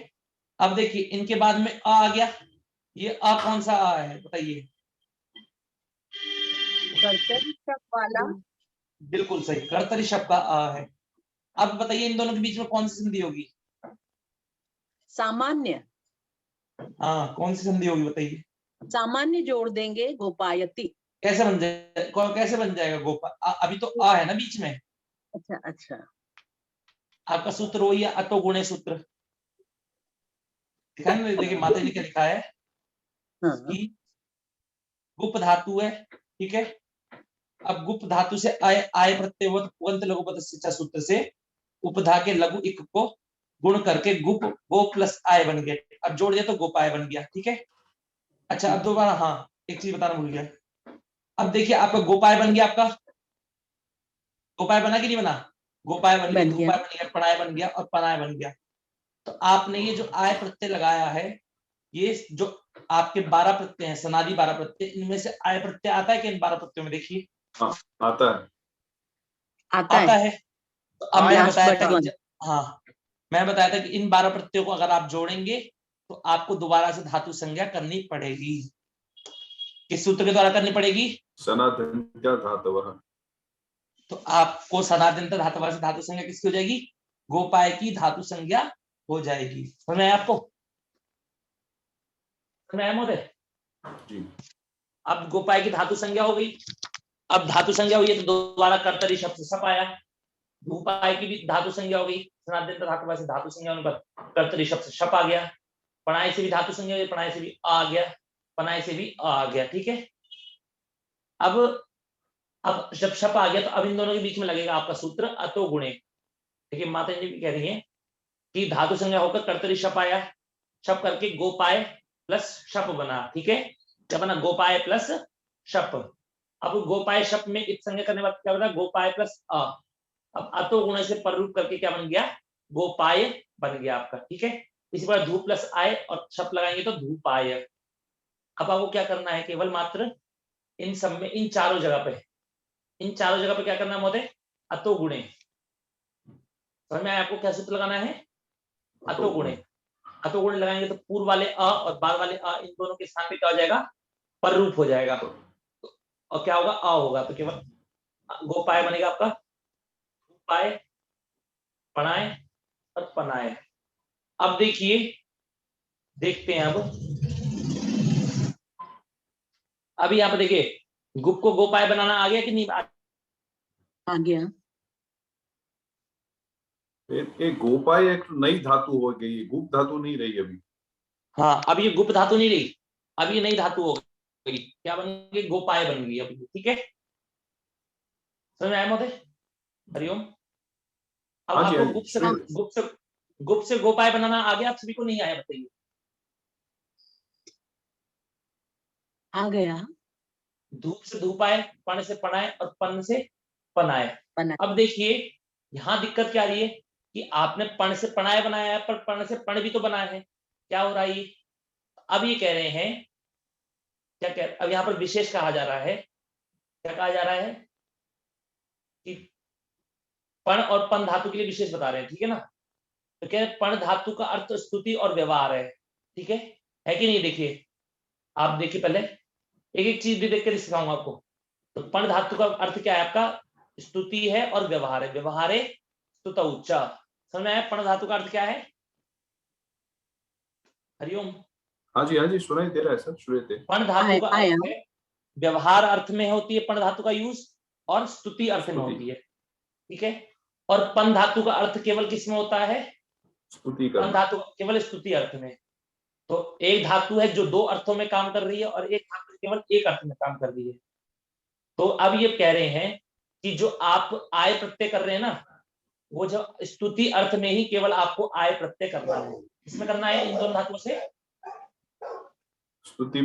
अब देखिए इनके बाद में आ गया, ये आ कौन सा आ है बताइए? कर्तरी शब्द वाला। बिल्कुल सही, कर्तरी शब्द का आ है। अब बताइए इन दोनों के बीच में कौन सी संधि होगी? सामान्य। हाँ, कौन सी संधि होगी बताइए? सामान्य जोड़ देंगे, गोपायती। कैसे बन जाएगा? कैसे बन जाएगा गोपा? अभी तो आ है ना बीच में। अच्छा अच्छा, आपका सूत्र वही है, अतो गुणे सूत्र। दिखा ना, देखिए माता जी क्या लिखा है कि गुप धातु है। ठीक है, अब गुप धातु से आय प्रत्यय उगंत लघु पदस्य सूत्र से उपधा के लघु इक को गुण करके गुप गो प्लस आय बन गया। अब जोड़ दिया तो गोपाय बन गया। ठीक है, अच्छा अब दोबारा, हाँ एक चीज बताना भूल गया। अब देखिए आपका गोपाय बन गया, आपका गोपाय बना कि नहीं बना? गोपाय बन गया, धूपाय बन गया, पणाय बन गया और पनाय बन गया। तो आपने ये जो आय प्रत्यय लगाया है, ये जो आपके 12 प्रत्यय हैं, सनादि 12 प्रत्यय, इनमें से आय प्रत्यय आता है कि इन 12 प्रत्ययों में? देखिए आता है, आता है। तो अब मैं बताया था, हाँ मैं बताया था कि इन 12 प्रत्ययों को अगर आप जोड़ेंगे तो आपको दोबारा से धातु संज्ञा करनी पड़ेगी। किस सूत्र के द्वारा करनी पड़ेगी? सनातन धातवः। तो आपको सनातन धातु से धातु संज्ञा किसकी हो जाएगी? गोपाय की धातु संज्ञा हो जाएगी। समझ में आया आपको? समझ में आया महोदय? अब गोपाय की धातु संज्ञा हो गई। अब धातु संज्ञा हुई है तो दोबारा कर्तरी शब्द से सप आया। धूपाय की भी धातु संज्ञा हो गई, सनातन धातु से धातु संज्ञा होने पर कर्तरी शब्द से शप आ गया। पणाय से भी धातु संज्ञा हुई, पणाय से भी आ गया, पनाय से भी आ गया। ठीक है, अब जब शप आ गया तो अब इन दोनों के बीच में लगेगा आपका सूत्र अतो गुणे। देखिए माता जी भी कह रही है कि धातु संज्ञा होकर कर्तरी शप आया, शप करके गोपाय प्लस शप बना। ठीक है, क्या बना? गोपाय प्लस शप। अब गोपाय शप में इत संज्ञा करने के बाद क्या बना? गोपाय प्लस अ। अब अतो गुणे से पररूप करके क्या बन गया? गोपाय बन गया आपका, ठीक है। इसी प्रकार धू प्लस आय और शप लगाएंगे तो धूपाय। अब आपको क्या करना है, केवल मात्र इन सब में, इन चारों जगह पे क्या करना है महोदय, अतो गुणे। समझ में आया आपको क्या सूत्र लगाना है, अतो गुणे। अतो गुणे लगाएंगे तो पूर्व वाले अ और बाद वाले अ, इन दोनों के स्थान पे क्या हो जाएगा, पर रूप हो जाएगा, और क्या होगा, अ होगा, तो केवल गोपाय बनेगा आपका, पाय, पणाय और पनाय। अब देखिए, देखते हैं अब यहाँ पे देखिए, गुप को गोपाय बनाना आ गया कि नहीं, आ गया। एक गोपाय एक नई धातु हो गई, गुप धातु नहीं रही अभी। हाँ, अब ये गुप धातु नहीं रही, अब ये नई धातु हो गई, क्या बन गई, गोपाय बन गई अभी, ठीक है। समझ में आया महोदय, हरिओम। अब हाँ जी, आपको हाँ जी। गुप से गोपाय बनाना आ गया आप सभी को, नहीं आया बताइए। आ गया। धूप से धूपाय, पण से पणाय और पन से पनाय। पनाय। अब देखिए यहाँ दिक्कत क्या आ रही है कि आपने पण से पणाय बनाया है, पर पण से पण भी तो बनाया है, क्या हो रहा है ये। अब ये कह रहे हैं, अब यहाँ पर विशेष कहा जा रहा है, क्या कहा जा रहा है कि पण और पन धातु के लिए विशेष बता रहे हैं, ठीक है ना। तो क्या है, पण धातु का अर्थ स्तुति और व्यवहार है, ठीक है कि नहीं। देखिए आप देखिए, पहले एक एक चीज भी देख कर सिखाऊंगा आपको। तो पण धातु का अर्थ क्या है आपका, स्तुति है और व्यवहार है, व्यवहारे स्तुता उच्चा। समझ में आया, पण धातु का अर्थ क्या है, हरिओम। हाँ जी सुनाई दे रहा है सर, सुने थे। पण धातु का अर्थ है, व्यवहार अर्थ में होती है पण धातु का यूज, और स्तुति अर्थ में होती है, ठीक है। और पन धातु का अर्थ केवल किस में होता है, स्तुति पन धातु केवल स्तुति अर्थ में। तो एक धातु है जो दो अर्थों में काम कर रही है, और एक धातु केवल एक अर्थ में काम कर रही है। तो अब ये कह रहे हैं कि जो आप आय प्रत्यय कर रहे हैं ना, वो जो स्तुति अर्थ में ही केवल आपको आय प्रत्यय करना है। इसमें करना है इन दोनों धातुओं से स्तुति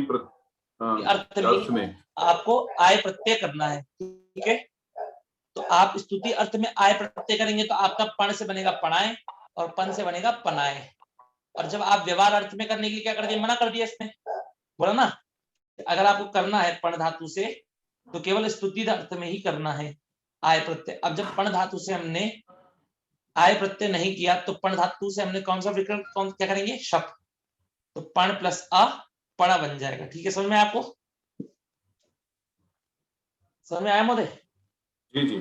अर्थ में आपको आय प्रत्यय करना है, ठीक है। तो आप स्तुति अर्थ में आय प्रत्यय करेंगे तो आपका पण से बनेगा पणाय और पन से बनेगा पनाय। और जब आप व्यवहार अर्थ में करने के लिए क्या कर दिया, मना कर दिया इसमें, बोला ना अगर आपको करना है पण धातु से तो केवल स्तुति अर्थ में ही करना है आय प्रत्यय। अब जब पण धातु से हमने आय प्रत्यय नहीं किया तो पण धातु से हमने कौन सा विकरण, कौन क्या करेंगे, शप। तो पण प्लस अ पण बन जाएगा, ठीक है। समझ में आपको, समझ में आया महोदय। जी।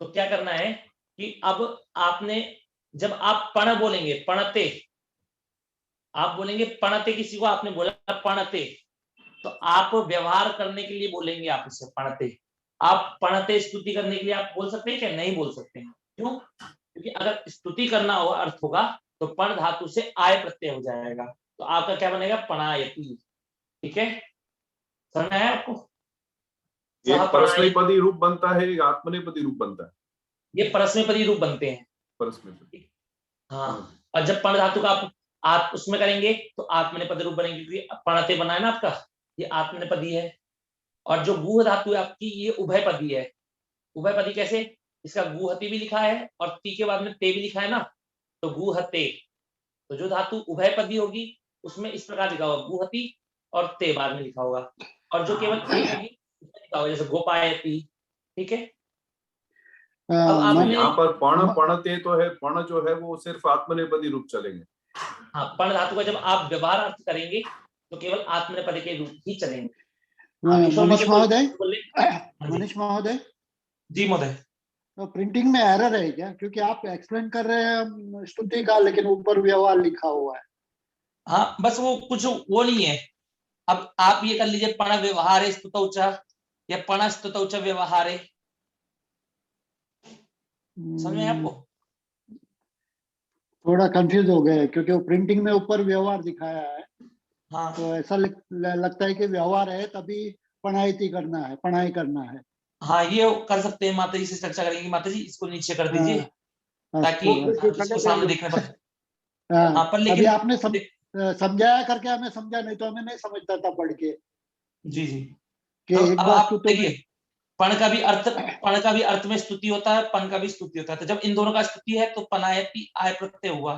तो क्या करना है कि अब आपने, जब आप पण बोलेंगे, पणते, आप बोलेंगे पणते, किसी को आपने बोला पणते, तो आप व्यवहार करने के लिए बोलेंगे आप इसे पणते। आप पणते स्तुति करने के लिए आप बोल सकते हैं क्या, नहीं बोल सकते हैं, क्यों, क्योंकि अगर स्तुति करना हो अर्थ होगा तो पण धातु से आय प्रत्यय हो जाएगा, तो आपका क्या बनेगा, पणायति, ठीक है। समझ में आया आपको, एक परस्मैपदी रूप बनता है, एक आत्मनेपदी रूप बनता है, ये परस्मैपदी रूप बनते हैं, परस्मैपदी। हाँ। और जब पण धातु का आप उसमें करेंगे तो आत्मनेपदी रूप बनेंगे, क्योंकि पणते बना है ना आपका, ये आत्मनेपदी है। और जो गुह धातु है आपकी, ये उभयपदी है। उभयपदी कैसे, इसका गुहति भी लिखा है और ती के बाद में ते भी लिखा है ना, तो गुहते। तो जो धातु उभयपदी होगी उसमें इस प्रकार लिखा होगा गुहति और ते बाद में लिखा होगा, और जो केवल एक होगी उसमें लिखा होगा जैसे गोपायति, ठीक है। अब आपने यहाँ पर पण पणते तो है, पण जो है वो सिर्फ आत्मनेपदी रूप चलेंगे। हाँ, पण धातु का जब आप व्यवहार अर्थ करेंगे तो केवल आत्मनेपदी के रूप ही चलेंगे। मनीष महोदय, जी महोदय। तो प्रिंटिंग में एरर है क्या, क्योंकि आप एक्सप्लेन कर रहे हैं स्तुति का लेकिन ऊपर व्यवहार लिखा हुआ है। हाँ, बस वो कुछ वो नहीं है। अब आप ये कर लीजिए, पण व्यवहारे स्तुतौच या पण स्तुतौच व्यवहारे, समझ में आपको, थोड़ा कंफ्यूज हो गए क्योंकि वो प्रिंटिंग में ऊपर व्यवहार दिखाया है। हाँ। तो ऐसा लगता है कि व्यवहार है तभी पढ़ाई करना है, पढ़ाई करना है। हाँ, ये कर सकते हैं, माता जी से चर्चा करेंगे। माता जी इसको नीचे कर दीजिए ताकि इसको सामने देखने पर। हाँ, पर लेकिन अभी आपने समझाया करके हमें समझा, नहीं तो हमें नहीं समझता था पढ़ के। जी कि तो एक अब बार आप देखिए, पण का भी अर्थ में स्तुति होता है, पन का भी स्तुति होता है। तो जब इन दोनों का स्तुति है तो पनायति आय प्रत्यय हुआ,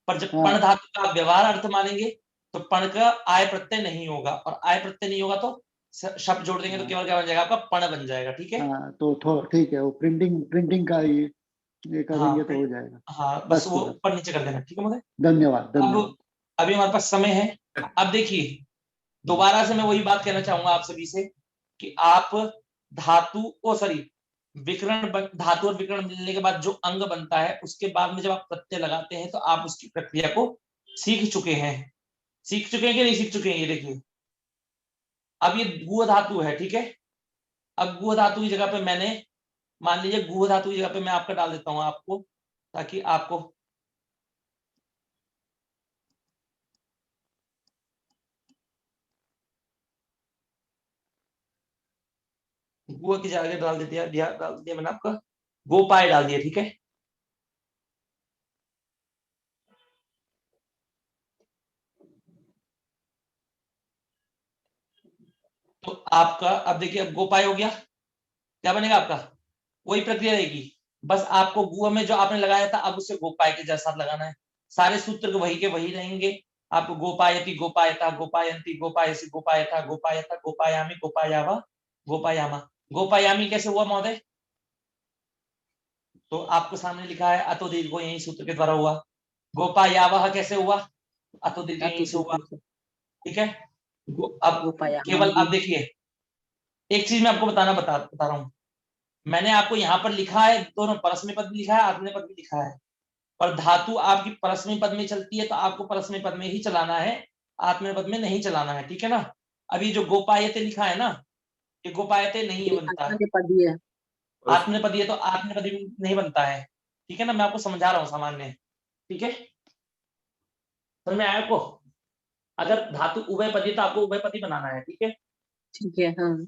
पर जब पण धातु का व्यवहार अर्थ मानेंगे तो पण का आय प्रत्यय नहीं होगा, और आय प्रत्यय नहीं होगा तो शब्द जोड़ देंगे तो केवल क्या बन जाएगा, आपका पण बन जाएगा। ठीक है, तो ठीक है, वो प्रिंटिंग का ये करेंगे तो हो जाएगा। हाँ, बस वो ऊपर नीचे कर देना। ठीक है महोदय, धन्यवाद। अब अभी हमारे पास समय है। अब देखिए, दोबारा से मैं वही बात कहना चाहूंगा आप सभी से कि आप धातु और विकर्ण मिलने के बाद जो अंग बनता है उसके बाद में जब आप प्रत्यय लगाते हैं तो आप उसकी प्रक्रिया को सीख चुके हैं कि नहीं सीख चुके हैं। ये देखिए, अब ये गुह धातु है। ठीक है, अब गुह धातु की जगह पे मैंने, मान लीजिए गुह धातु की जगह पे मैं आपका डाल देता हूं आपको, ताकि आपको गुह की जगह डाल दिया मैंने आपका गोपाय डाल दिया। ठीक है, तो आपका अब देखिए, अब गोपाय हो गया, क्या बनेगा आपका, वही प्रक्रिया रहेगी, बस आपको गुह में जो आपने लगाया था अब उसे गोपाय के जैसा लगाना है। सारे सूत्र वही के वही रहेंगे। आपको गोपायति, गोपायता, गोपायंती, गोपायसी, गोपायथा, गोपायता, गोपायामी, गोपायावा, गोपायामा। गोपायामी कैसे हुआ महोदय, तो आपको सामने लिखा है अतो दीर्घो, यही सूत्र के द्वारा हुआ। गोपायावह कैसे हुआ, अतो दीर्घ यहीं से हुआ। ठीक है, अब केवल अब देखिए, एक चीज मैं आपको बता रहा हूं, मैंने आपको यहाँ पर लिखा है, दोनों परस्मै पद भी लिखा है, आत्मनेपद पद भी लिखा है, और धातु आपकी परस्मै पद में चलती है तो आपको परस्मै पद में ही चलाना है, आत्मनेपद में नहीं चलाना है। ठीक है ना, अभी जो गोपायते लिखा है ना, ये गोपायते नहीं बनता है, आत्मनेपदी है तो आत्मनेपदी नहीं बनता है। ठीक है ना, मैं आपको समझा रहा हूँ सामान्य। ठीक है, समझ में आया आपको, अगर धातु उभयपदी तो आपको उभयपदी बनाना है। ठीक है, ठीक है, हाँ।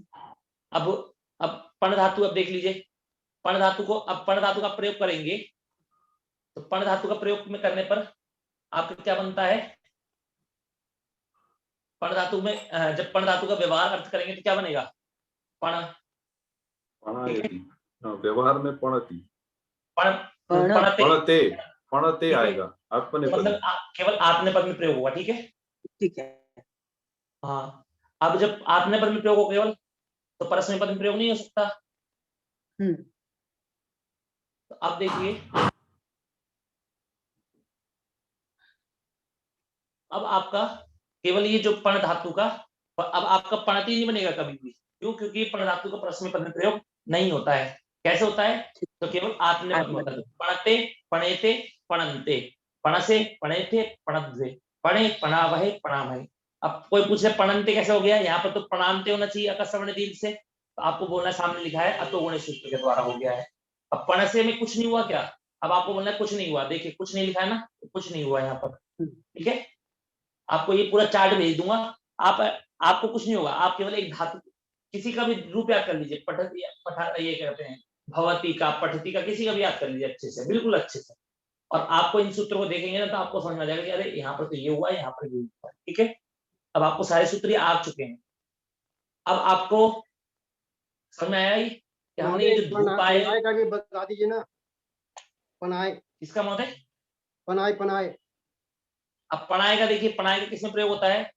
अब पण धातु, अब देख लीजिए, पण धातु को, अब पण धातु का प्रयोग करेंगे तो पण धातु का प्रयोग में करने पर आपका क्या बनता है, पण धातु में जब पण धातु का व्यवहार अर्थ करेंगे तो क्या बनेगा, पण, व्यवहार में पणति, पणते आएगा, मतलब केवल आत्मनेपद में प्रयोग होगा। ठीक है, ठीक है, हाँ, अब जब आत्मनेपद में प्रयोग हो केवल, तो परस्मै पद में प्रयोग नहीं हो सकता। तो अब देखिए, अब आपका केवल ये जो पण धातु का, अब आपका पणति नहीं बनेगा कभी भी, क्यों, क्योंकि पण धातु का परस्मै पद में प्रयोग नहीं होता है। कैसे होता है, तो केवल आत्मनेपद में होता है। पणते, पणेते, पणन्ते, पणसे, पणेथे, पणद्वे, पणे, पणावहे, पणामहे। अब कोई पूछे पणन्ते कैसे हो गया, यहाँ पर तो पणान्ते होना चाहिए अकस्मण दीर्घ से, तो आपको बोलना सामने लिखा है अतो गुणे सूत्र के द्वारा हो गया है। अब पणसे में कुछ नहीं हुआ क्या, अब आपको बोलना है कुछ नहीं हुआ, देखिए कुछ नहीं लिखा है ना, कुछ नहीं हुआ यहाँ पर। ठीक है, आपको ये पूरा चार्ट भेज दूंगा, आपको कुछ नहीं होगा, आप केवल एक धातु किसी का भी रूप याद कर लीजिए, ये कहते हैं भवती का, पठती का, किसी का भी याद कर लीजिए अच्छे से, बिल्कुल अच्छे से, और आपको इन सूत्रों को देखेंगे ना तो आपको समझ में आ जाएगा कि अरे यहाँ पर तो ये हुआ है, यहाँ पर ये हुआ है। ठीक है, अब आपको सारे सूत्र आ चुके हैं। अब आपको समझ में आया कि हमने ये जो धूपाय का भी बता दीजिए ना, पनाय, किसका महोदय, पनाय। अब पणाय का देखिए, पणाय का किसमें प्रयोग होता है,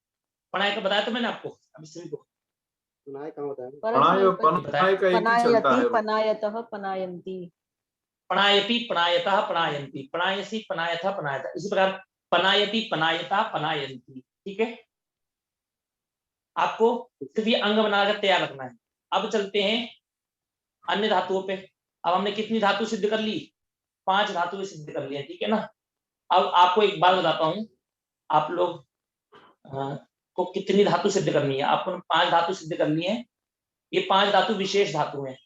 पणाय का बताया तो मैंने आपको अभी सभी को, पनाय कहाँ होता है, पणाय का एक ही चलता है, पनायतः, पनायन्ति, पणायति, पणायतः, पणायन्ति, पणायसि, पणायथा, पणायता, इसी प्रकार पनायति, पनायता, पनायन्ति। ठीक है, आपको सिर्फ ये अंग बनाकर तैयार रखना है। अब चलते हैं अन्य धातुओं पे। अब हमने कितनी धातु सिद्ध कर ली, 5 धातुएं सिद्ध कर ली है। ठीक है ना, अब आपको एक बात बताता हूं, आप लोग को कितनी धातु सिद्ध करनी है, आपको 5 धातु सिद्ध करनी है। ये 5 धातु विशेष धातु हैं,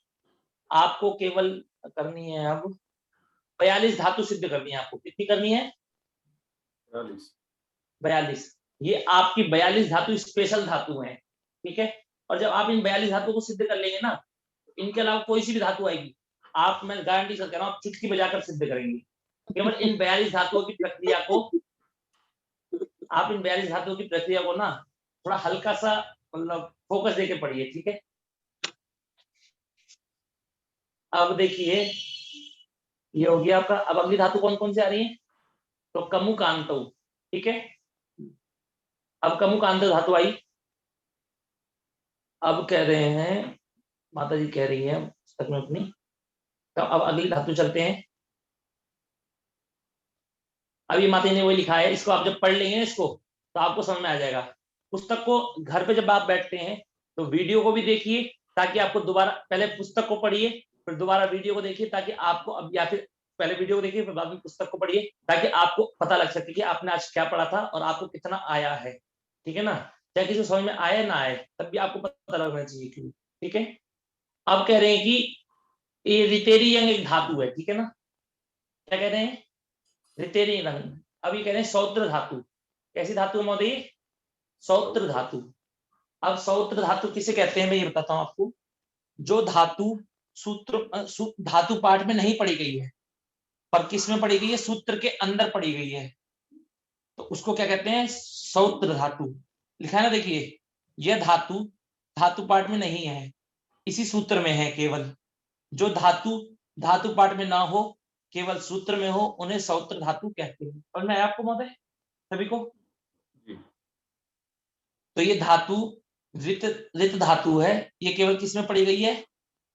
आपको केवल करनी है अब 42 धातु सिद्ध करनी है। आपको कितनी करनी है, 42। ये आपकी 42 धातु स्पेशल धातु हैं। ठीक है, और जब आप इन 42 धातु को सिद्ध कर लेंगे ना, इनके अलावा कोई सी भी धातु आएगी, आप, मैं गारंटी से कह रहा हूं, चुटकी बजाकर सिद्ध करेंगे। केवल इन 42 धातुओं की प्रक्रिया को, आप इन 42 धातुओं की प्रक्रिया को ना थोड़ा हल्का सा मतलब फोकस देके पढ़िए। ठीक है, अब देखिए ये हो गया आपका। अब अगली धातु कौन कौन सी आ रही है? तो कमु कांतो, ठीक है। अब कमु कांतो धातु आई। अब कह रहे हैं, माता जी कह रही है पुस्तक में अपनी, तो अब अगली धातु चलते हैं। अभी माता जी ने वही लिखा है, इसको आप जब पढ़ लेंगे इसको तो आपको समझ में आ जाएगा। पुस्तक को घर पे जब आप बैठते हैं तो वीडियो को भी देखिए, ताकि आपको दोबारा, पहले पुस्तक को पढ़िए फिर दोबारा वीडियो को देखिए, ताकि आपको, अब या फिर पहले वीडियो को देखिए फिर बाद में पुस्तक को पढ़िए, ताकि आपको पता लग सके कि आपने आज क्या पढ़ा था और आपको कितना आया है, ठीक है ना। चाहे किसी को समझ में आए ना आए तब भी आपको पता लगना चाहिए क्यों, ठीक है। अब कह रहे हैं कि ये रितेरी यंग एक धातु है, ठीक है ना। क्या कह रहे हैं? रितेरी रंग। अभी कह रहे हैं सौत्र धातु। कैसी धातु है महोदय? सौत्र धातु। अब सौत्र धातु किसे कहते हैं मैं ये बताता हूं आपको। जो धातु धातु पाठ में नहीं पढ़ी गई है पर किस में पढ़ी गई है? सूत्र के अंदर पढ़ी गई है, तो उसको क्या कहते हैं? सौत्र धातु। लिखा है ना, देखिए यह धातु धातु पाठ में नहीं है, इसी सूत्र में है केवल। जो धातु धातु पाठ में ना हो, केवल सूत्र में हो, उन्हें सौत्र धातु कहते हैं। और मैं आपको महोदय सभी को, तो ये धातु रित धातु है, ये केवल किस में पढ़ी गई है?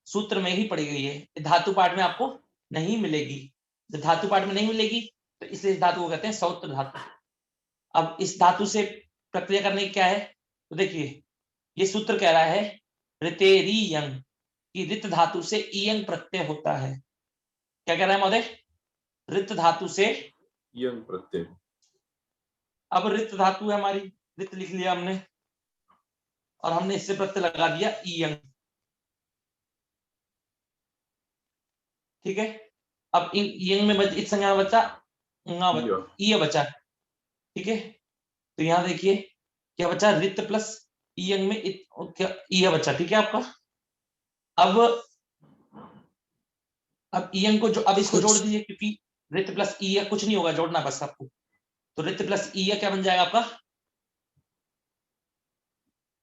सूत्र में ही पढ़ी गई है, धातु पाठ में आपको नहीं मिलेगी। जब धातु पाठ में नहीं मिलेगी तो इसलिए इस धातु को कहते हैं सौत्र धातु। अब इस धातु से प्रक्रिया करने की क्या है? तो देखिए ये सूत्र कह रहा है रितेरी यंग कि रित धातु से इयंग प्रत्यय होता है। क्या कह रहा है महोदय? रित धातु से यंग प्रत्यय। अब रित धातु है हमारी, रित लिख लिया हमने और हमने इससे प्रत्यय लगा दिया इयंग, ठीक है। अब यंग में इस संज्ञा में बचा इ बचा, ठीक है। तो यहां देखिए क्या बचा? रित प्लस इयंग में इ बचा, ठीक है आपका। अब इयंग को जो, अब इसको जोड़ दीजिए क्योंकि रित प्लस इ कुछ नहीं होगा, जोड़ना बस आपको। तो रित प्लस इ क्या बन जाएगा आपका?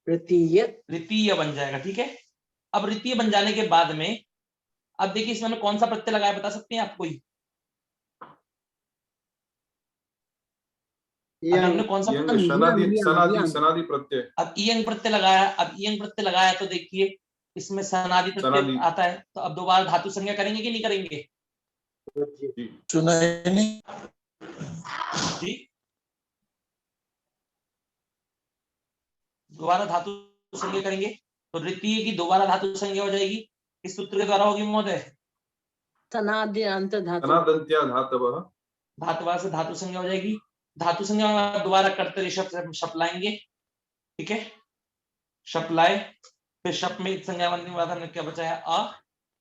रितीय बन जाएगा, ठीक है। अब रितीय बन जाने के बाद में अब देखिए इसमें कौन सा प्रत्यय लगाया, बता सकते हैं आप कोई? हमने कौन सा सनादि प्रत्यय। अब इयंग प्रत्यय लगाया। अब इयंग प्रत्यय लगाया तो देखिए इसमें सनादि प्रत्यय आता है। तो अब दोबारा धातु संज्ञा करेंगे कि नहीं करेंगे? जी, दोबारा धातु संज्ञा करेंगे तो रितीय की दोबारा धातु संज्ञा हो जाएगी, इस सूत्र के द्वारा होगी महोदय। सनाद्यंत धातु, सनादंत्या धातवः, धातुवा से धातु संज्ञा हो जाएगी। धातु संज्ञा में दोबारा कर्तरी शप लाएंगे, ठीक है। शप लाए, फिर शप में संज्ञा बनने के बाद हमने क्या बचाया? अ।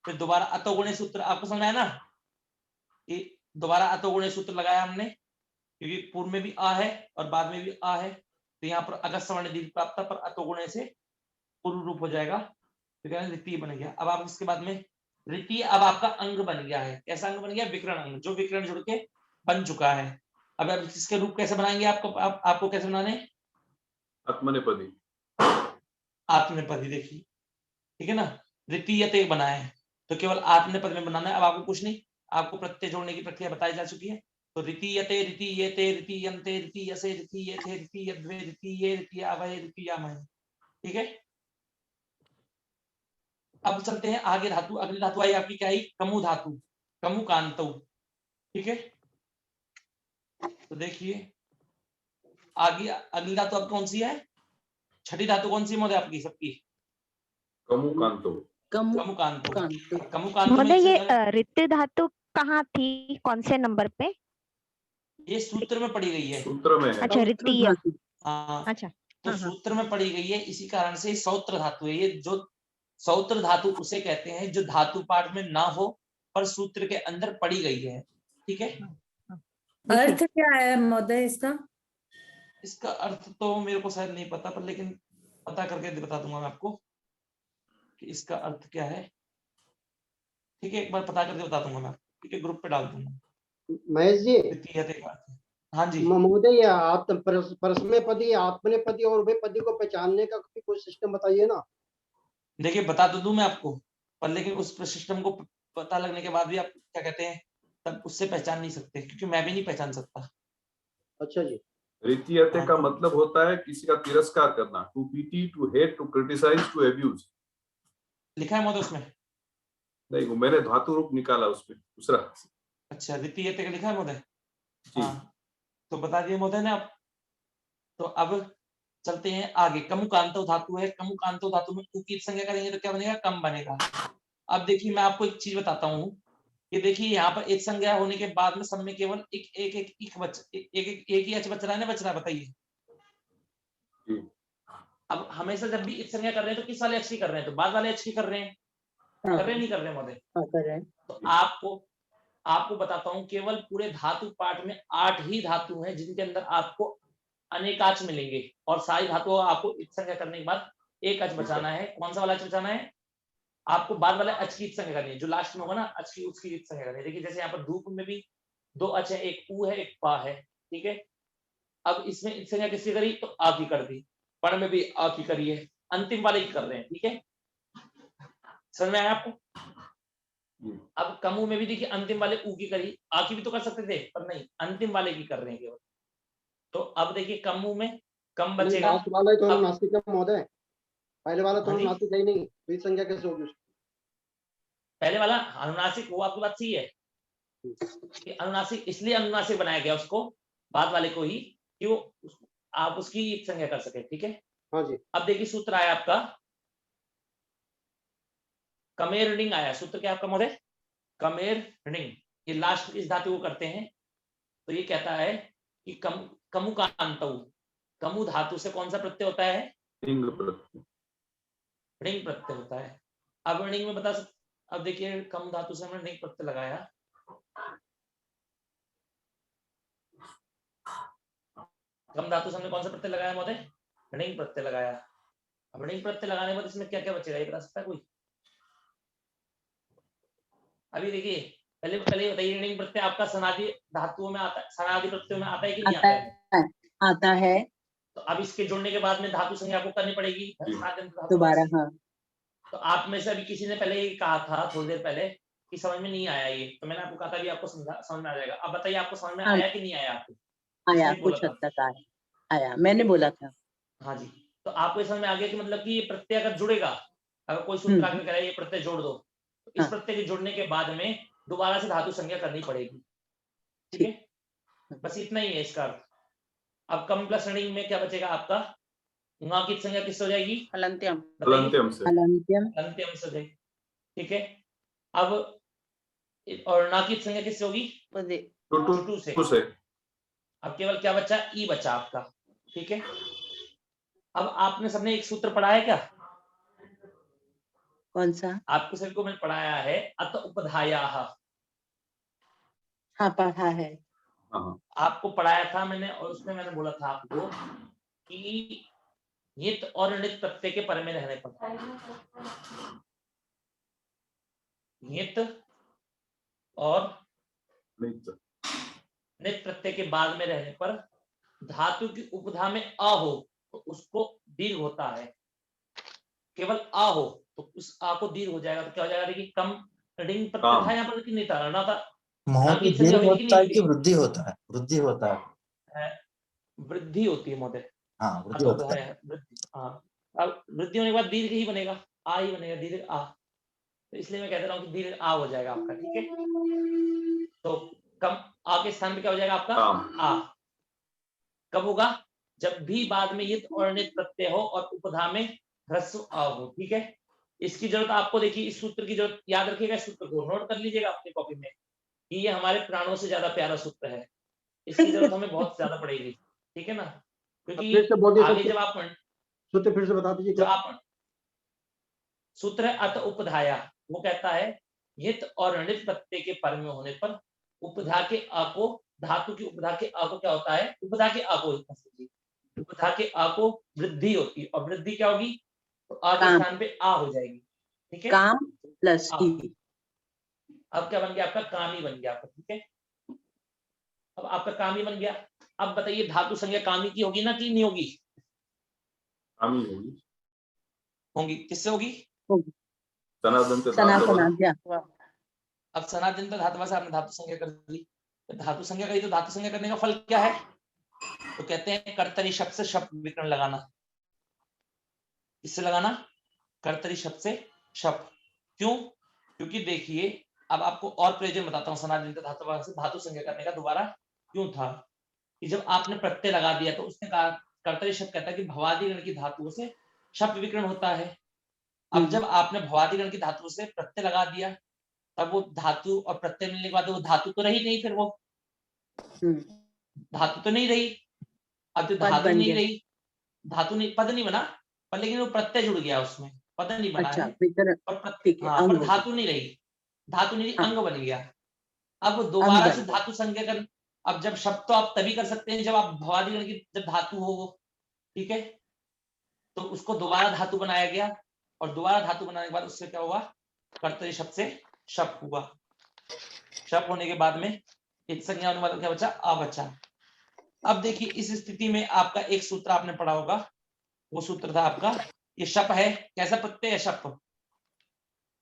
फिर दोबारा अतोगुणे सूत्र, आपको समझ आया ना? ये दोबारा अतोगुणे सूत्र लगाया हमने क्योंकि पूर्व में भी आ है और बाद में भी आ है, तो यहाँ पर अगस्त वर्ण दीर्घ प्राप्त पर अतोगुणे से पूर्व रूप हो जाएगा, तो क्या रितीय बन गया। अब आप इसके बाद में रितीय अब आपका अंग बन गया है। कैसा अंग बन गया? विकर्ण अंग, जो विकर्ण जुड़ के बन चुका है। अब आप इसके रूप कैसे बनाएंगे? आपको कैसे बनाने? आत्मनेपदी। आत्मनेपदी, देखिए ठीक है ना। रितीयते बनाए हैं तो केवल आत्मनेपद में बनाना है। अब आपको कुछ नहीं, आपको प्रत्यय जोड़ने की प्रक्रिया बताई जा चुकी है। तो रितीयते, रितीयते, रितीयन्ते, रितीयसे, रितीयथे, रितीयद्वे, रितीये, रितीयावहे, रितीयामहे, ठीक है। अब चलते हैं आगे धातु। अगली धातु आई आपकी क्या आई? कमु धातु, कमु कांतौ, ठीक है। तो देखिए आगे अगली धातु अब कौन सी है? छठी धातु कौन सी महोदय आपकी सबकी? कमु कांतो। कमु कांतो। कमु महोदय ये कांतो रिक्त धातु कहाँ थी, कौन से नंबर पे? ये सूत्र में पड़ी गई है। सूत्र में है। अच्छा, रितीय। हाँ, अच्छा, तो सूत्र में पड़ी गई है, इसी कारण से सौत्र धातु है। ये जो सौत्र धातु उसे कहते हैं जो धातु पाठ में ना हो पर सूत्र के अंदर पड़ी गई है, ठीक है। अर्थ क्या है महोदय इसका? इसका अर्थ तो मेरे को शायद नहीं पता, पर लेकिन पता करके बता दूंगा मैं आपको कि इसका अर्थ क्या है, ठीक है। एक बार पता करके बता दूंगा मैं, ठीक है, ग्रुप पे डाल दूंगा। महेश जी, हाँ जी महोदय, परस्मैपदी, आत्मनेपदी और उभयपदी को पहचानने का कोई सिस्टम बताइए ना। देखिए बता तो दूं मैं आपको, पर लेकिन उस सिस्टम को पता लगने के बाद भी आप क्या कहते हैं तब उससे पहचान नहीं सकते, क्योंकि मैं भी नहीं पहचान सकता। अच्छा जी। रीतियते का मतलब होता है किसी का तिरस्कार करना, to pity, to hate, to criticise, to abuse. लिखा है महोदय उसमें? नहीं, वो मैंने धातु रूप निकाला उसमें दूसरा। अच्छा, रीतियते का लिखा है महोदय? जी। हाँ, तो बता दिए महोदय ने आप। तो अब चलते हैं आगे। कमुकांतो धातु है, कमुकांतो धातु में उ की संज्ञा करेंगे तो क्या बनेगा? कम बनेगा। अब देखिए मैं आपको एक चीज बताता हूँ कि देखिए यहाँ पर एक संज्ञा होने के बाद में सब में केवल एक ही एच बच रहा है ना, बच रहा है, बताइए। अब हमेशा जब भी इस संज्ञा कर रहे हैं तो किस वाले एच की कर रहे हैं? तो बाद वाले एच की कर रहे हैं। कर रहे नहीं कर रहे महोदय? कर रहे हैं। तो आपको बताता हूँ, केवल पूरे धातु पाठ में 8 ही धातु हैं जिनके अंदर आपको अनेकाच मिलेंगे, और सारी धातुओं आपको इस संज्ञा करने के बाद एक अच बचाना है। कौन सा वाला अच बचाना है? आपको बाद वाला अच की संज्ञा करनी है, जो लास्ट में होगा ना अच की, उसकी संज्ञा करनी है। देखिए जैसे यहाँ पर धूप में भी 2 अच है, एक उ है, एक पा है, ठीक है। अब इसमें इत संज्ञा किसकी करी? तो आ की कर दी। पण में भी आ की करी है, अंतिम वाले की कर रहे हैं, ठीक है। समझ में आया आपको? अब कमु में भी देखिए अंतिम वाले उ की करी, आ की भी तो कर सकते थे पर नहीं, अंतिम वाले की कर रहे हैं केवल। तो अब देखिए कमु में कम बचेगा। लास्ट वाला ही तो अनुनासिक है महोदय, पहले वाला तो हाँ जी? अनुनासिक है ही नहीं, तो इस संज्ञा कैसे होगी? पहले वाला अनुनासिक, वो आपकी बात सही है कि अनुनासिक इसलिए अनुनासिक बनाया गया उसको, बाद वाले को ही, कि वो आप उसकी संज्ञा कर सके, ठीक है। हाँ जी। अब देखिए सूत्र आया आपका कमेर रिंग आया। सूत्र क्या आपका महोदय? कमेर रिंग। ये लास्ट इस धातु को करते हैं तो ये कहता है कि कमु का अंतउ, कमु धातु से कौन सा प्रत्यय होता है? रिंग प्रत्यय। रिंग प्रत्यय होता है। अब रिंग में बता सकते, अब देखिए कम धातु से हमने रिंग प्रत्यय लगाया, कम धातु से हमने कौन सा प्रत्यय लगाया महोदय? रिंग प्रत्यय लगाया। अब रिंग प्रत्यय लगाने के बाद इसमें क्या क्या बचेगा ये बता सकता है कोई? अभी देखिए पहले बताइए, रिंग प्रत्यय आपका सनादि धातुओं में आता है, सनादि प्रत्ययों में आता है कि नहीं आता है? आता है। तो अब इसके जुड़ने के बाद में धातु संज्ञा आपको करनी पड़ेगी दोबारा। हाँ, तो आप में से अभी किसी ने पहले ही कहा था थोड़ी देर पहले कि समझ में नहीं आया ये, तो मैंने आपको कहा था अभी आपको समझ में आ जाएगा। अब बताइए आपको समझ में आया कि नहीं आया? आपको आया, कुछ हद तक आया, मैंने बोला था। हाँ जी, तो आपको ये समझ में आ गया कि मतलब कि ये प्रत्यय अगर जुड़ेगा, अगर कोई सूत्र आगे कह रहा है ये प्रत्यय जोड़ दो, तो इस प्रत्यय के जुड़ने के बाद में दोबारा से धातु संज्ञा करनी पड़ेगी, ठीक है। बस इतना ही है इसका अर्थ। अब कम प्लस रिंग में क्या बचेगा आपका? ङा की संज्ञा किससे हो जाएगी? हलंत्यम। हलंत्यम से। हलंत्यम से हो जाएगी, ठीक है। अब और ना की संज्ञा किससे होगी? टू से। अब केवल क्या बचा? ई बचा आपका, ठीक है। अब आपने सबने एक सूत्र पढ़ा है क्या? कौन सा? आपको सबको मैंने पढ़ाया है अत उपधायाः। हाँ, पढ़ा है। आपको पढ़ाया था मैंने, और उसमें मैंने बोला था आपको कि नित और नित प्रत्यय के पर में रहने पर, नित और नित प्रत्यय के बाद में रहने पर धातु की उपधा में अ हो तो उसको दीर्घ होता है। केवल आ हो तो उस आ को दीर्घ हो जाएगा, तो क्या हो जाएगा? देखिए कम रिंग प्रत्यय था यहाँ पर कि नहीं था? ना था। दीर्घ होता है कि वृद्धि होता है? वृद्धि होता है। वृद्धि होती है महोदय। हाँ, वृद्धि होता है। हाँ, अब वृद्धि होने के बाद दीर्घ ही बनेगा, आ ही बनेगा, दीर्घ आ। तो इसलिए मैं कह रहा हूँ कि दीर्घ आ हो जाएगा आपका, ठीक है। तो कम आ के स्थान पे क्या हो जाएगा आपका? आ। कब होगा? जब भी बाद में यित और नित प्रत्यय हो और उपधा में ह्रस्व आ हो, ठीक है। इसकी जरूरत आपको, देखिए इस सूत्र की जरूरत, याद रखिएगा, इस सूत्र को नोट कर लीजिएगा अपनी कॉपी में कि ये हमारे प्राणों से ज्यादा प्यारा सूत्र है, इसकी जरूरत हमें बहुत ज्यादा पड़ेगी, ठीक है ना। क्योंकि आगे जब आप सूत्र फिर से बता दीजिए। जो आप सूत्र है अत उपधाया, वो कहता है हित और णित प्रत्यय के पर में होने पर उपधा के अ को, धातु की उपधा के अ को क्या होता है? उपधा के अ को, उपधा के अ को वृद्धि होती है, और वृद्धि क्या होगी? तो अ के स्थान पे आ हो जाएगी, ठीक है। काम प्लस ई। अब क्या बन गया आपका? कामी बन गया आपका, ठीक है। अब आपका कामी बन गया। अब बताइए धातु संज्ञा कामी की होगी ना कि नहीं होगी? कामी होगी। होगी। किससे होगी? सनातन से अब सनादिनता धातुवा से आपने धातु संज्ञा कर दी, धातु संज्ञा करी तो धातु संज्ञा करने का फल क्या है? तो कहते हैं कर्तरी शब्द से शब्द विकरण लगाना। इससे लगाना कर्तरी शब्द से शब्द। क्यों? क्योंकि देखिए अब आपको और प्रयोजन बताता हूँ सनादिनता धातुवा से धातु संज्ञा करने का दोबारा क्यों था कि जब आपने प्रत्यय लगा दिया तो उसने कहा कर्तरी शब्द कहता है कि भवादिगण की धातुओं से शब्द विकरण होता है। अब जब आपने भवादिगण की धातु से प्रत्यय लगा दिया तब वो धातु और प्रत्यय मिलने के बाद वो धातु तो रही नहीं, फिर वो धातु तो नहीं रही। अब जो धातु नहीं रही, धातु नहीं, पद नहीं बना, पर लेकिन वो प्रत्यय जुड़ गया उसमें, पद नहीं बना है पर धातु नहीं रही, धातु नहीं रही, अंग बन गया। अब दोबारा से धातु संज्ञा कर, अब जब शब्द तो आप तभी कर सकते हैं जब आप भवादिगण की जब धातु हो वो, ठीक है, तो उसको दोबारा धातु बनाया गया और दोबारा धातु बनाने के बाद उससे क्या हुआ? कर्तरी शब्द से शब्द हुआ। शब्द होने के बाद में एक संज्ञा होने वाला क्या बचा? आ बचा। अब देखिए इस स्थिति में आपका एक सूत्र आपने पढ़ा होगा, वो सूत्र था आपका, ये शप है, कैसा प्रत्यय है? शप।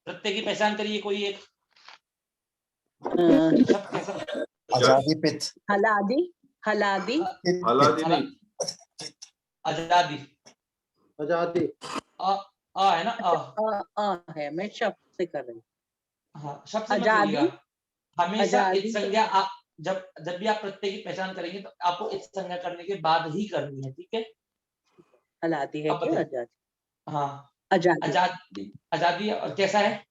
प्रत्यय की पहचान करिए कोई एक। शप कैसा? आजादी पित। हलादी, हलादी, हलादी नहीं, आजादी, आजादी, आ है ना, है, मैं शब्द से कर रही हूँ। हाँ, शब्द से मत करिएगा। हमेशा एक संज्ञा आप जब भी आप प्रत्यय की पहचान करेंगे तो आपको एक संज्ञा करने के बाद ही करनी है, ठीक है? हलादी है क्या? आजादी, हाँ, आजादी, आजादी, आजादी। और कैसा है?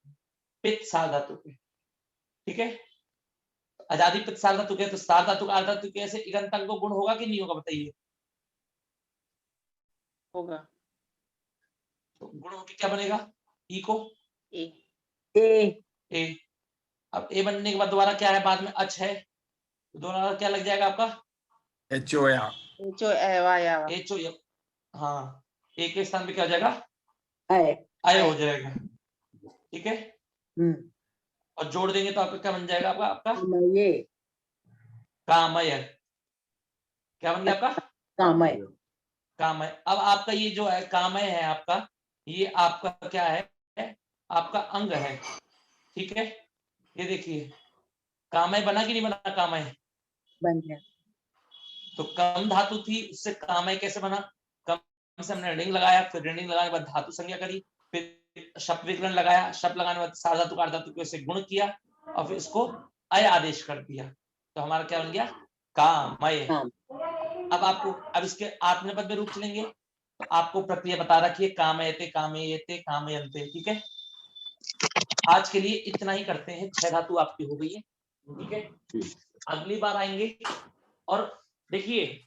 पित्त सार धातु के, ठीक है? आजादी पित्त सार धातु के, तो सार धातु का अर्ध धातु के ऐसे इगंत अंग को गुण होगा कि नहीं होगा बताइए? होगा। तो गुण होके क्या बनेगा? ई को ए, ए। अब ए बनने के बाद दोबारा क्या है? बाद में अच है, तो दोबारा क्या लग जाएगा आपका? एचोया, एचो। हाँ, ए के स्थान पे क्या हो जाएगा? आय हो जाएगा, ठीक है? और जोड़ देंगे तो आपका क्या बन जाएगा? आपका ये कामय। क्या बन गया आपका? कामय। कामय। अब आपका ये जो है कामय है आपका, ये आपका क्या है? आपका अंग है, ठीक है? ये देखिए कामय बना कि नहीं बना? कामय बन गया। तो कम धातु थी, उससे कामय कैसे बना? कम से हमने ऋण लगाया, फिर ऋण लगाने के बाद धातु संज्ञा करी, फिर शब्द विकरण लगाया, शब्द लगाने के बाद सार धातु कार धातु को गुण किया और फिर इसको अय आदेश कर दिया, तो हमारा क्या बन गया? कामय। अब आपको अब इसके आत्मनेपद में रूप चलेंगे तो आपको प्रक्रिया बता रखी है, कामयते, कामयेते, कामयन्ते, ठीक है? आज के लिए इतना ही करते हैं। 6 धातु आपकी हो गई है, ठीक है? अगली बार आएंगे। और देखिए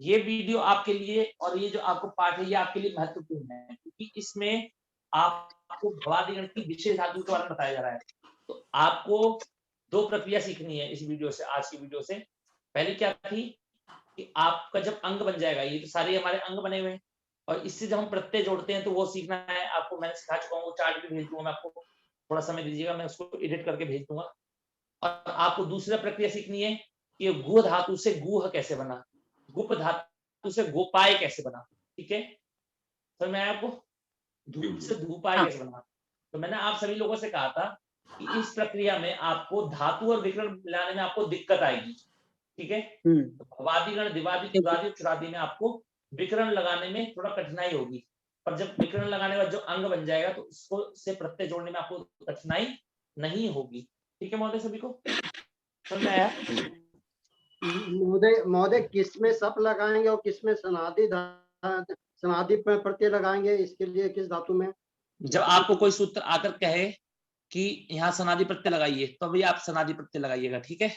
ये वीडियो आपके लिए और ये जो आपको पाठ है ये आपके लिए महत्वपूर्ण है, क्योंकि इसमें आपको भवादिगण की विशेष धातु के बारे में बताया जा रहा है। तो आपको 2 प्रक्रिया सीखनी है इस वीडियो से, आज की वीडियो से। पहले क्या थी कि आपका जब अंग बन जाएगा, ये तो सारे हमारे अंग बने हुए हैं, और इससे जब हम प्रत्यय जोड़ते हैं तो वो सीखना है आपको। मैंने सिखा चुका हूँ, वो चार्ट भी भेज दूंगा मैं आपको, थोड़ा समय दीजिएगा, मैं उसको एडिट करके भेज दूंगा। और आपको दूसरा प्रक्रिया सीखनी है कि गु धातु से गुह कैसे बना, गुप धातु से गोपाय कैसे बना, ठीक है? तो मैं आपको धूप से धूपाय कैसे बना। तो मैंने आप सभी लोगों से कहा था कि इस प्रक्रिया में आपको धातु और विकरण मिलाने में आपको दिक्कत आएगी, ठीक है? भवादिगण, दिवादी, चुरादी, चुरादी में आपको विकरण लगाने में थोड़ा कठिनाई होगी, पर जब विकरण लगाने के बाद जो अंग बन जाएगा तो उसको से प्रत्यय जोड़ने में आपको कठिनाई नहीं होगी, ठीक है महोदय? सभी को समझ में आया? महोदय किसमें सप लगाएंगे और किसमें सनादि प्रत्यय लगाएंगे? इसके लिए किस धातु में? जब आपको कोई सूत्र आकर कहे कि यहाँ सनादि प्रत्यय लगाइए तो अभी आप सनादि प्रत्यय लगाइएगा, ठीक है?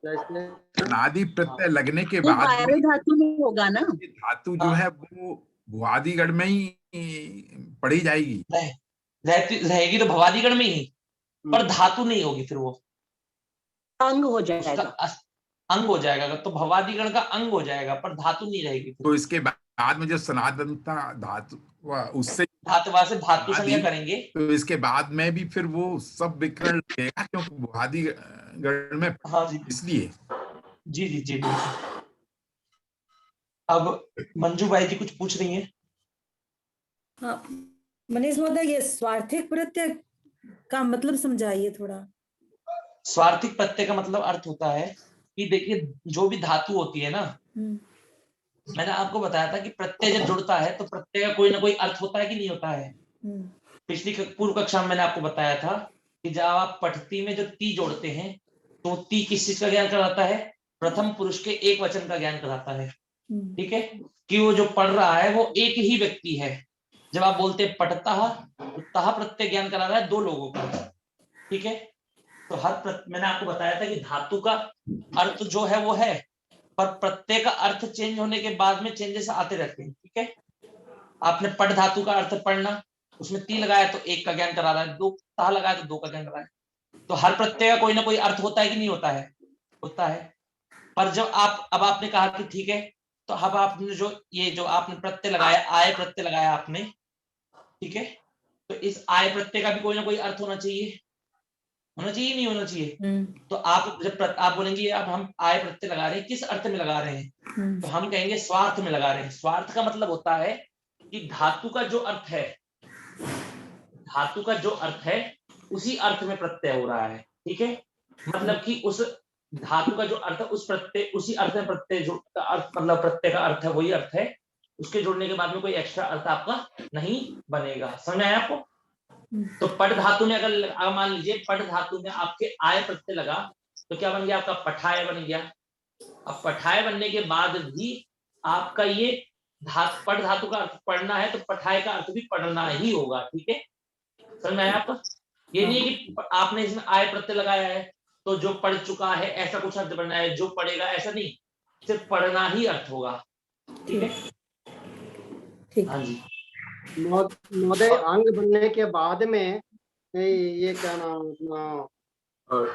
सनादि प्रत्यय लगने के बाद धातु में होगा ना, धातु जो है वो भवादिगण में ही पढ़ी जाएगी, रहेगी तो भवादिगण में ही, पर धातु नहीं होगी, फिर वो अंग हो जाएगा, अंग हो जाएगा, तो भवादिगण का अंग हो जाएगा पर धातु नहीं रहेगी। तो इसके बाद में जो सनातनता धातु उससे धातुवा से धातु संज्ञा करेंगे, तो इसके बाद में भी फिर वो सब विकरण लगेगा, क्योंकि भवादिगण में। हाँ जी, इसलिए जी जी जी। अब मंजू भाई जी कुछ पूछ रही हैं। हाँ, मनीष महोदय, ये स्वार्थिक प्रत्यय का मतलब समझाइए थोड़ा। स्वार्थिक प्रत्यय का मतलब अर्थ होता है कि देखिए जो भी धातु होती है ना, मैंने आपको बताया था कि प्रत्यय जब जुड़ता है तो प्रत्यय का कोई ना कोई अर्थ होता है कि नहीं होता है। पिछली पूर्व कक्षा में मैंने आपको बताया था कि जब आप पठती में जो ती जोड़ते हैं तो ती किस चीज का ज्ञान कराता है? प्रथम पुरुष के एक वचन का ज्ञान कराता है। ठीक है, कि वो जो पढ़ रहा है वो एक ही व्यक्ति है। जब आप बोलते हैं पढ़ता, तो तह प्रत्यय ज्ञान करा रहा है दो लोगों का। ठीक है, तो मैंने आपको बताया था कि धातु का अर्थ जो है वो है, पर प्रत्यय का अर्थ चेंज होने के बाद में चेंजेस आते रहते हैं। ठीक है, आपने पढ़ धातु का अर्थ पढ़ना, उसमें ती लगाया तो एक का ज्ञान करा रहा है, दो ता लगाया तो दो का ज्ञान करा रहा है। तो हर प्रत्यय का कोई ना कोई अर्थ होता है कि नहीं होता है? होता है। पर जब अब आपने कहा कि ठीक है, तो अब आपने जो आपने प्रत्यय लगाया, आय प्रत्यय लगाया आपने, ठीक है, तो इस आय प्रत्यय का भी कोई ना कोई अर्थ होना चाहिए नहीं होना चाहिए? तो आप जब आप बोलेंगे अब हम आय प्रत्यय लगा रहे हैं, किस अर्थ में लगा रहे हैं? तो हम कहेंगे स्वार्थ में लगा रहे हैं। स्वार्थ का मतलब होता है कि धातु का जो अर्थ है, धातु का जो अर्थ है उसी अर्थ में प्रत्यय हो रहा है। ठीक है, मतलब कि उस धातु का जो अर्थ है उस प्रत्यय उसी अर्थ में प्रत्यय जो अर्थ मतलब प्रत्यय का अर्थ है वही अर्थ है, उसके जुड़ने के बाद में कोई एक्स्ट्रा अर्थ आपका नहीं बनेगा। समझ आया आपको? तो पढ़ धातु में अगर मान लीजिए पढ़ धातु में आपके आय प्रत्यय लगा तो क्या बन गया? आपका पठाय बन गया। अब पठाय बनने के बाद भी आपका ये पढ़ धातु का अर्थ पढ़ना है तो पठाय का अर्थ भी पढ़ना ही होगा। ठीक है, समझ में आया आपको? ये नहीं कि आपने इसमें आय प्रत्यय लगाया है तो जो पढ़ चुका है ऐसा कुछ अर्थ बनना है, जो पढ़ेगा ऐसा नहीं, सिर्फ पढ़ना ही अर्थ होगा। ठीक है, ठीक। हाँ जी महोदय, अंग बनने के बाद में ये क्या नाम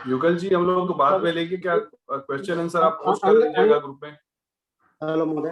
युगल जी, हम लोग बाद में लेंगे क्या? क्वेश्चन आंसर आप पोस्ट कर दीजिएगा ग्रुप में। हेलो महोदय।